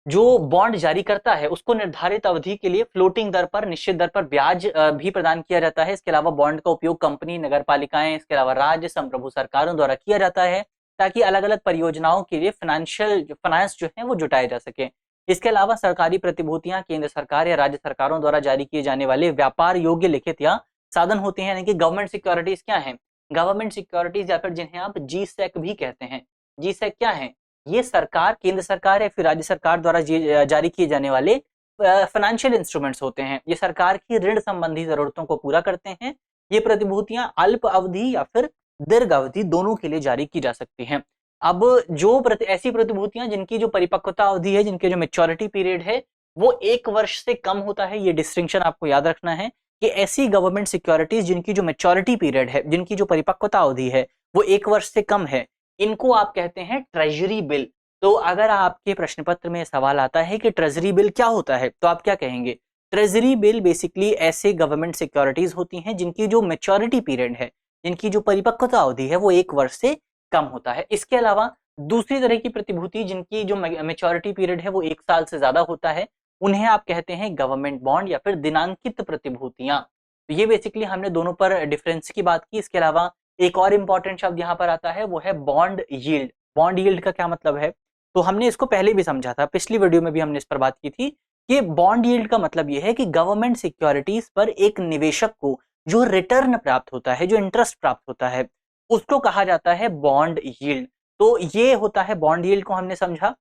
जो बॉन्ड जारी करता है उसको निर्धारित अवधि के लिए फ्लोटिंग दर पर, निश्चित दर पर ब्याज भी प्रदान किया जाता है। इसके अलावा बॉन्ड का उपयोग कंपनी, नगर पालिकाएं, इसके अलावा राज्य संप्रभु सरकारों द्वारा किया जाता है ताकि अलग अलग परियोजनाओं के लिए फाइनेंस जो है वो जुटाए जा सके। इसके अलावा सरकारी प्रतिभूतियां केंद्र सरकार या राज्य सरकारों द्वारा जारी किए जाने वाले व्यापार योग्य लिखित या साधन होते हैं। यानी कि गवर्नमेंट सिक्योरिटीज क्या है, गवर्नमेंट सिक्योरिटीज या फिर जिन्हें आप जी-सेक भी कहते हैं। जी-सेक क्या है, ये सरकार, केंद्र सरकार या फिर राज्य सरकार द्वारा जारी किए जाने वाले फाइनेंशियल इंस्ट्रूमेंट्स होते हैं। ये सरकार की ऋण संबंधी जरूरतों को पूरा करते हैं। ये प्रतिभूतियां अल्प अवधि या फिर दीर्घ अवधि दोनों के लिए जारी की जा सकती हैं। अब जो ऐसी प्रतिभूतियां जिनकी जो परिपक्वता अवधि है, जिनके जो मेच्योरिटी पीरियड है वो 1 वर्ष से कम होता है, ये डिस्टिंक्शन आपको याद रखना है कि ऐसी गवर्नमेंट सिक्योरिटीज जिनकी जो मेच्योरिटी पीरियड है, जिनकी जो परिपक्वता अवधि है वो 1 वर्ष से कम है, इनको आप कहते हैं ट्रेजरी बिल। तो अगर आपके प्रश्न पत्र में सवाल आता है कि ट्रेजरी बिल क्या होता है तो आप क्या कहेंगे, ट्रेजरी बिल बेसिकली ऐसे गवर्नमेंट सिक्योरिटीज होती हैं जिनकी जो मेच्योरिटी पीरियड है, जिनकी जो परिपक्वता अवधि है वो 1 वर्ष से कम होता है। इसके अलावा दूसरी तरह की प्रतिभूति जिनकी जो मेच्योरिटी पीरियड है वो 1 साल से ज्यादा होता है, उन्हें आप कहते हैं गवर्नमेंट बॉन्ड या फिर दिनांकित प्रतिभूतियां। तो ये बेसिकली हमने दोनों पर डिफरेंस की बात की। इसके अलावा एक और इंपॉर्टेंट शब्द यहाँ पर आता है वो है बॉन्ड यील्ड। बॉन्ड यील्ड का क्या मतलब है, तो हमने इसको पहले भी समझा था, पिछली वीडियो में भी हमने इस पर बात की थी कि बॉन्ड यील्ड का मतलब ये है कि गवर्नमेंट सिक्योरिटीज पर एक निवेशक को जो रिटर्न प्राप्त होता है, जो इंटरेस्ट प्राप्त होता है, उसको कहा जाता है बॉन्ड यील्ड। तो ये होता है बॉन्ड यील्ड को हमने समझा।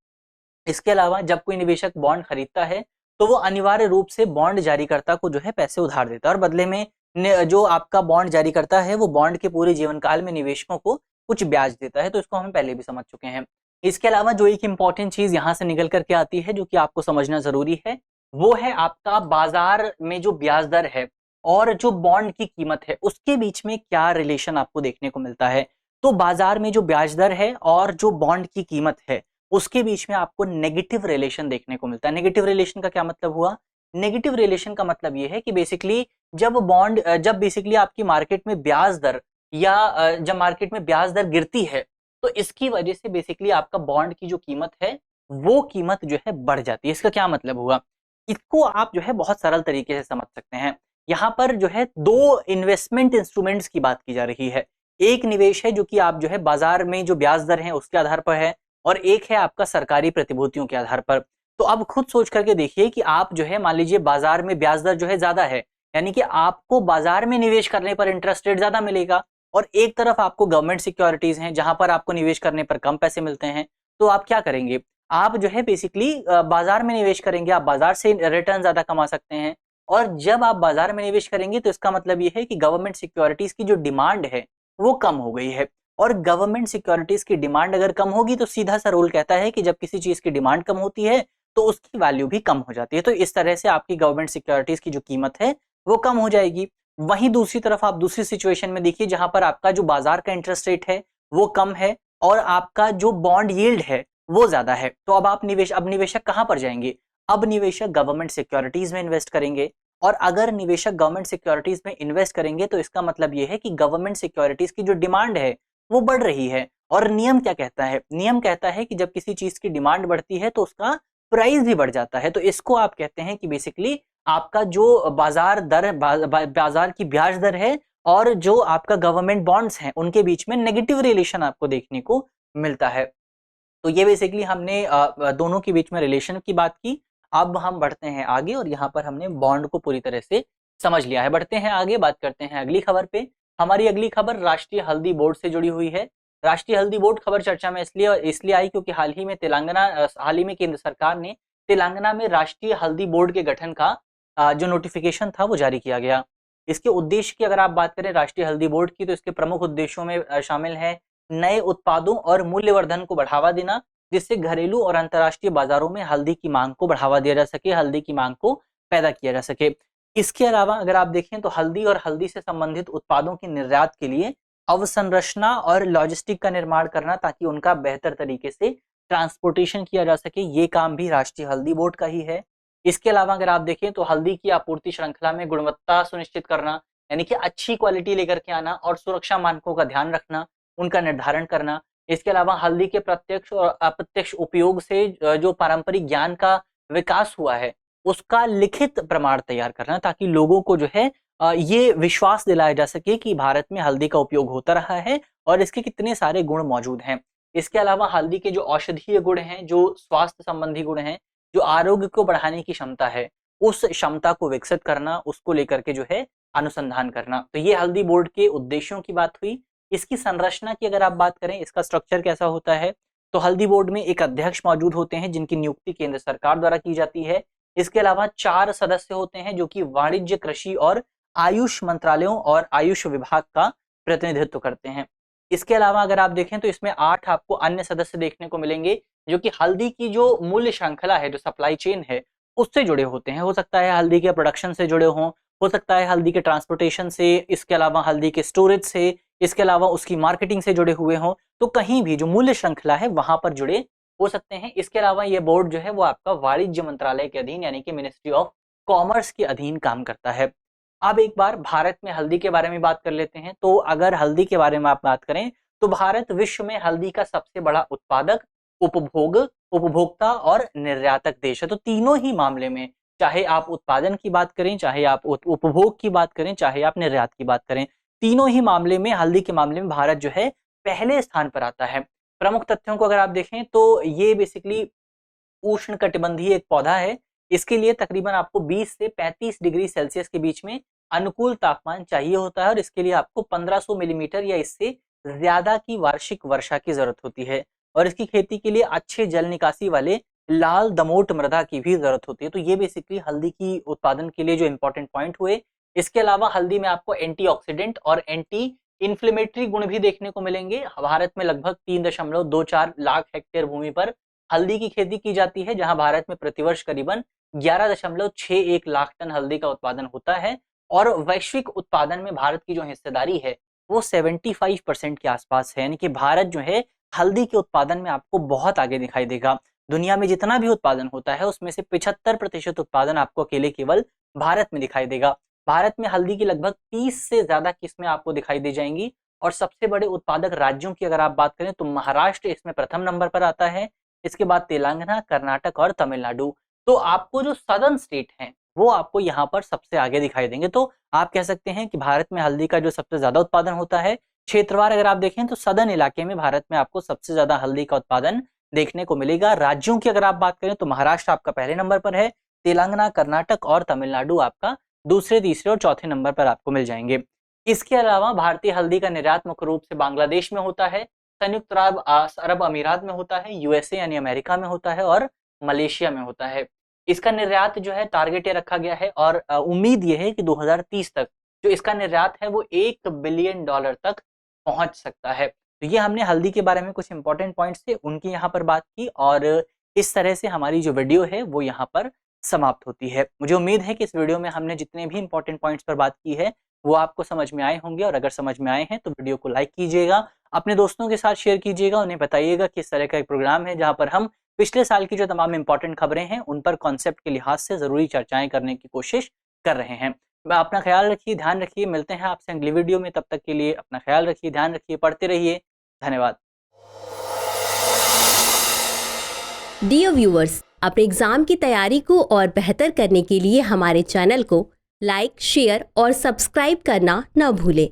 इसके अलावा जब कोई निवेशक बॉन्ड खरीदता है तो वो अनिवार्य रूप से बॉन्ड जारीकर्ता को जो है पैसे उधार देता है, और बदले में जो आपका बॉन्ड जारी करता है वो बॉन्ड के पूरे जीवन काल में निवेशकों को कुछ ब्याज देता है। तो इसको हम पहले भी समझ चुके हैं। इसके अलावा जो एक इंपॉर्टेंट चीज यहाँ से निकल करके आती है जो कि आपको समझना जरूरी है, वो है आपका बाजार में जो ब्याज दर है और जो बॉन्ड की कीमत है उसके बीच में क्या रिलेशन आपको देखने को मिलता है। तो बाजार में जो ब्याज दर है और जो बॉन्ड की कीमत है उसके बीच में आपको नेगेटिव रिलेशन देखने को मिलता है। नेगेटिव रिलेशन का क्या मतलब हुआ? नेगेटिव रिलेशन का मतलब ये है कि बेसिकली जब बेसिकली आपकी मार्केट में ब्याज दर या जब मार्केट में ब्याज दर गिरती है तो इसकी वजह से बेसिकली आपका बॉन्ड की जो कीमत है वो कीमत जो है बढ़ जाती है। इसका क्या मतलब हुआ? इसको आप जो है बहुत सरल तरीके से समझ सकते हैं। यहाँ पर जो है दो इन्वेस्टमेंट इंस्ट्रूमेंट्स की बात की जा रही है। एक निवेश है जो कि आप जो है बाजार में जो ब्याज दर है उसके आधार पर है, और एक है आपका सरकारी प्रतिभूतियों के आधार पर। तो अब खुद सोच करके देखिए कि आप जो है मान लीजिए बाजार में ब्याज दर जो है ज्यादा है, यानी कि आपको बाजार में निवेश करने पर इंटरेस्ट रेट ज्यादा मिलेगा, और एक तरफ आपको गवर्नमेंट सिक्योरिटीज हैं जहां पर आपको निवेश करने पर कम पैसे मिलते हैं। तो आप क्या करेंगे? आप जो है बेसिकली बाजार में निवेश करेंगे, आप बाजार से रिटर्न ज्यादा कमा सकते हैं। और जब आप बाजार में निवेश करेंगे तो इसका मतलब ये है कि गवर्नमेंट सिक्योरिटीज की जो डिमांड है वो कम हो गई है, और गवर्नमेंट सिक्योरिटीज की डिमांड अगर कम होगी तो सीधा सा रूल कहता है कि जब किसी चीज की डिमांड कम होती है तो उसकी वैल्यू भी कम हो जाती है। तो इस तरह से आपकी गवर्नमेंट सिक्योरिटीज की जो कीमत है वो कम हो जाएगी। वहीं दूसरी तरफ आप दूसरी सिचुएशन में देखिए जहां पर आपका जो बाजार का इंटरेस्ट रेट है वो कम है और आपका जो बॉन्ड यील्ड है वो ज्यादा है। तो अब निवेशक कहां पर जाएंगे? अब निवेशक गवर्नमेंट सिक्योरिटीज में इन्वेस्ट करेंगे। और अगर निवेशक गवर्नमेंट सिक्योरिटीज में इन्वेस्ट करेंगे तो इसका मतलब यह है कि गवर्नमेंट सिक्योरिटीज की जो डिमांड है वो बढ़ रही है। और नियम क्या कहता है? नियम कहता है कि जब किसी चीज की डिमांड बढ़ती है तो उसका प्राइस भी बढ़ जाता है। तो इसको आप कहते हैं कि बेसिकली आपका जो बाजार की ब्याज दर है और जो आपका गवर्नमेंट बॉन्ड्स हैं उनके बीच में नेगेटिव रिलेशन आपको देखने को मिलता है। तो ये बेसिकली हमने दोनों के बीच में रिलेशन की बात की। अब हम बढ़ते हैं आगे, और यहाँ पर हमने बॉन्ड को पूरी तरह से समझ लिया है। बढ़ते हैं आगे, बात करते हैं अगली खबर पे। हमारी अगली खबर राष्ट्रीय हल्दी बोर्ड से जुड़ी हुई है। राष्ट्रीय हल्दी बोर्ड खबर चर्चा में इसलिए आई क्योंकि हाल ही में केंद्र सरकार ने तेलंगाना में राष्ट्रीय हल्दी बोर्ड के गठन का जो नोटिफिकेशन था वो जारी किया गया। इसके उद्देश्य की अगर आप बात करें राष्ट्रीय हल्दी बोर्ड की, तो इसके प्रमुख उद्देश्यों में शामिल है नए उत्पादों और मूल्यवर्धन को बढ़ावा देना, जिससे घरेलू और अंतर्राष्ट्रीय बाजारों में हल्दी की मांग को बढ़ावा दिया जा सके, हल्दी की मांग को पैदा किया जा सके। इसके अलावा अगर आप देखें तो हल्दी और हल्दी से संबंधित उत्पादों की निर्यात के लिए अवसंरचना और लॉजिस्टिक का निर्माण करना, ताकि उनका बेहतर तरीके से ट्रांसपोर्टेशन किया जा सके, ये काम भी राष्ट्रीय हल्दी बोर्ड का ही है। इसके अलावा अगर आप देखें तो हल्दी की आपूर्ति श्रृंखला में गुणवत्ता सुनिश्चित करना, यानी कि अच्छी क्वालिटी लेकर के आना और सुरक्षा मानकों का ध्यान रखना, उनका निर्धारण करना। इसके अलावा हल्दी के प्रत्यक्ष और अप्रत्यक्ष उपयोग से जो पारंपरिक ज्ञान का विकास हुआ है उसका लिखित प्रमाण तैयार करना, ताकि लोगों को जो है ये विश्वास दिलाया जा सके कि भारत में हल्दी का उपयोग होता रहा है और इसके कितने सारे गुण मौजूद हैं। इसके अलावा हल्दी के जो औषधीय गुण हैं, जो स्वास्थ्य संबंधी गुण हैं, जो आरोग्य को बढ़ाने की क्षमता है, उस क्षमता को विकसित करना, उसको लेकर के जो है अनुसंधान करना। तो ये हल्दी बोर्ड के उद्देश्यों की बात हुई। इसकी संरचना की अगर आप बात करें, इसका स्ट्रक्चर कैसा होता है, तो हल्दी बोर्ड में एक अध्यक्ष मौजूद होते हैं जिनकी नियुक्ति केंद्र सरकार द्वारा की जाती है। इसके अलावा 4 सदस्य होते हैं जो कि वाणिज्य, कृषि और आयुष मंत्रालयों और आयुष विभाग का प्रतिनिधित्व करते हैं। इसके अलावा अगर आप देखें तो इसमें 8 आपको अन्य सदस्य देखने को मिलेंगे जो कि हल्दी की जो मूल्य श्रृंखला है, जो सप्लाई चेन है, उससे जुड़े होते हैं। हो सकता है हल्दी के प्रोडक्शन से जुड़े हों, हो सकता है हल्दी के ट्रांसपोर्टेशन से, इसके अलावा हल्दी के स्टोरेज से, इसके अलावा उसकी मार्केटिंग से जुड़े हुए हों। तो कहीं भी जो मूल्य श्रृंखला है वहां पर जुड़े हो सकते हैं। इसके अलावा ये बोर्ड जो है वो आपका वाणिज्य मंत्रालय के अधीन, यानी कि मिनिस्ट्री ऑफ कॉमर्स के अधीन काम करता है। अब एक बार भारत में हल्दी के बारे में बात कर लेते हैं। तो अगर हल्दी के बारे में आप बात करें तो भारत विश्व में हल्दी का सबसे बड़ा उत्पादक, उपभोक्ता और निर्यातक देश है। तो तीनों ही मामले में, चाहे आप उत्पादन की बात करें, चाहे आप उपभोग की बात करें, चाहे आप निर्यात की बात करें, तीनों ही मामले में, हल्दी के मामले में भारत जो है पहले स्थान पर आता है। प्रमुख तथ्यों को अगर आप देखें तो ये बेसिकली उष्णकटिबंधीय एक पौधा है। इसके लिए तकरीबन आपको 20 से 35 डिग्री सेल्सियस के बीच में अनुकूल तापमान चाहिए होता है, और इसके लिए आपको 1500 मिलीमीटर या इससे ज्यादा की वार्षिक वर्षा की जरूरत होती है। और इसकी खेती के लिए अच्छे जल निकासी वाले लाल दमोट मृदा की भी जरूरत होती है। तो ये बेसिकली हल्दी की उत्पादन के लिए जो इंपॉर्टेंट पॉइंट हुए। इसके अलावा हल्दी में आपको एंटीऑक्सीडेंट और एंटी इन्फ्लेमेटरी गुण भी देखने को मिलेंगे। भारत में लगभग 3.24 लाख हेक्टेयर भूमि पर हल्दी की खेती की जाती है, जहां भारत में प्रतिवर्ष करीबन 11.61 लाख टन हल्दी का उत्पादन होता है। और वैश्विक उत्पादन में भारत की जो हिस्सेदारी है वो 75% के आसपास है। यानी कि भारत जो है हल्दी के उत्पादन में आपको बहुत आगे दिखाई देगा। दुनिया में जितना भी उत्पादन होता है उसमें से 75% उत्पादन आपको अकेले केवल भारत में दिखाई देगा। भारत में हल्दी की लगभग 30 से ज्यादा किस्में आपको दिखाई दे जाएंगी और सबसे बड़े उत्पादक राज्यों की अगर आप बात करें तो महाराष्ट्र इसमें प्रथम नंबर पर आता है। इसके बाद तेलंगाना, कर्नाटक और तमिलनाडु। तो आपको जो सदर्न स्टेट हैं वो आपको यहाँ पर सबसे आगे दिखाई देंगे। तो आप कह सकते हैं कि भारत में हल्दी का जो सबसे ज्यादा उत्पादन होता है, क्षेत्रवार अगर आप देखें तो सदर्न इलाके में भारत में आपको सबसे ज्यादा हल्दी का उत्पादन देखने को मिलेगा। राज्यों की अगर आप बात करें तो महाराष्ट्र आपका पहले नंबर पर है, तेलंगाना, कर्नाटक और तमिलनाडु आपका दूसरे, तीसरे और चौथे नंबर पर आपको मिल जाएंगे। इसके अलावा भारतीय हल्दी का निर्यात मुख्य रूप से बांग्लादेश में होता है, संयुक्त अरब अमीरात में होता है, यूएसए यानी अमेरिका में होता है और मलेशिया में होता है। इसका निर्यात जो है टारगेट ये रखा गया है और उम्मीद ये है कि 2030 तक जो इसका निर्यात है वो $1 बिलियन तक पहुंच सकता है। तो ये हमने हल्दी के बारे में कुछ इंपॉर्टेंट पॉइंट्स थे उनकी यहाँ पर बात की और इस तरह से हमारी जो वीडियो है वो यहाँ पर समाप्त होती है। मुझे उम्मीद है कि इस वीडियो में हमने जितने भी इंपॉर्टेंट पॉइंट्स पर बात की है वो आपको समझ में आए होंगे और अगर समझ में आए हैं तो वीडियो को लाइक कीजिएगा, अपने दोस्तों के साथ शेयर कीजिएगा, उन्हें बताइएगा कि इस तरह का एक प्रोग्राम है जहां पर हम पिछले साल की जो तमाम इंपॉर्टेंट खबरें हैं उन पर कॉन्सेप्ट के लिहाज से जरूरी चर्चाएं करने की कोशिश कर रहे हैं। अपना ख्याल रखिए, ध्यान रखिए, मिलते हैं आपसे अगली वीडियो में। तब तक के लिए अपना ख्याल रखिए, ध्यान रखिए, पढ़ते रहिए। धन्यवाद। डियर व्यूअर्स, अपने एग्जाम की तैयारी को और बेहतर करने के लिए हमारे चैनल को लाइक, शेयर और सब्सक्राइब करना न भूलें।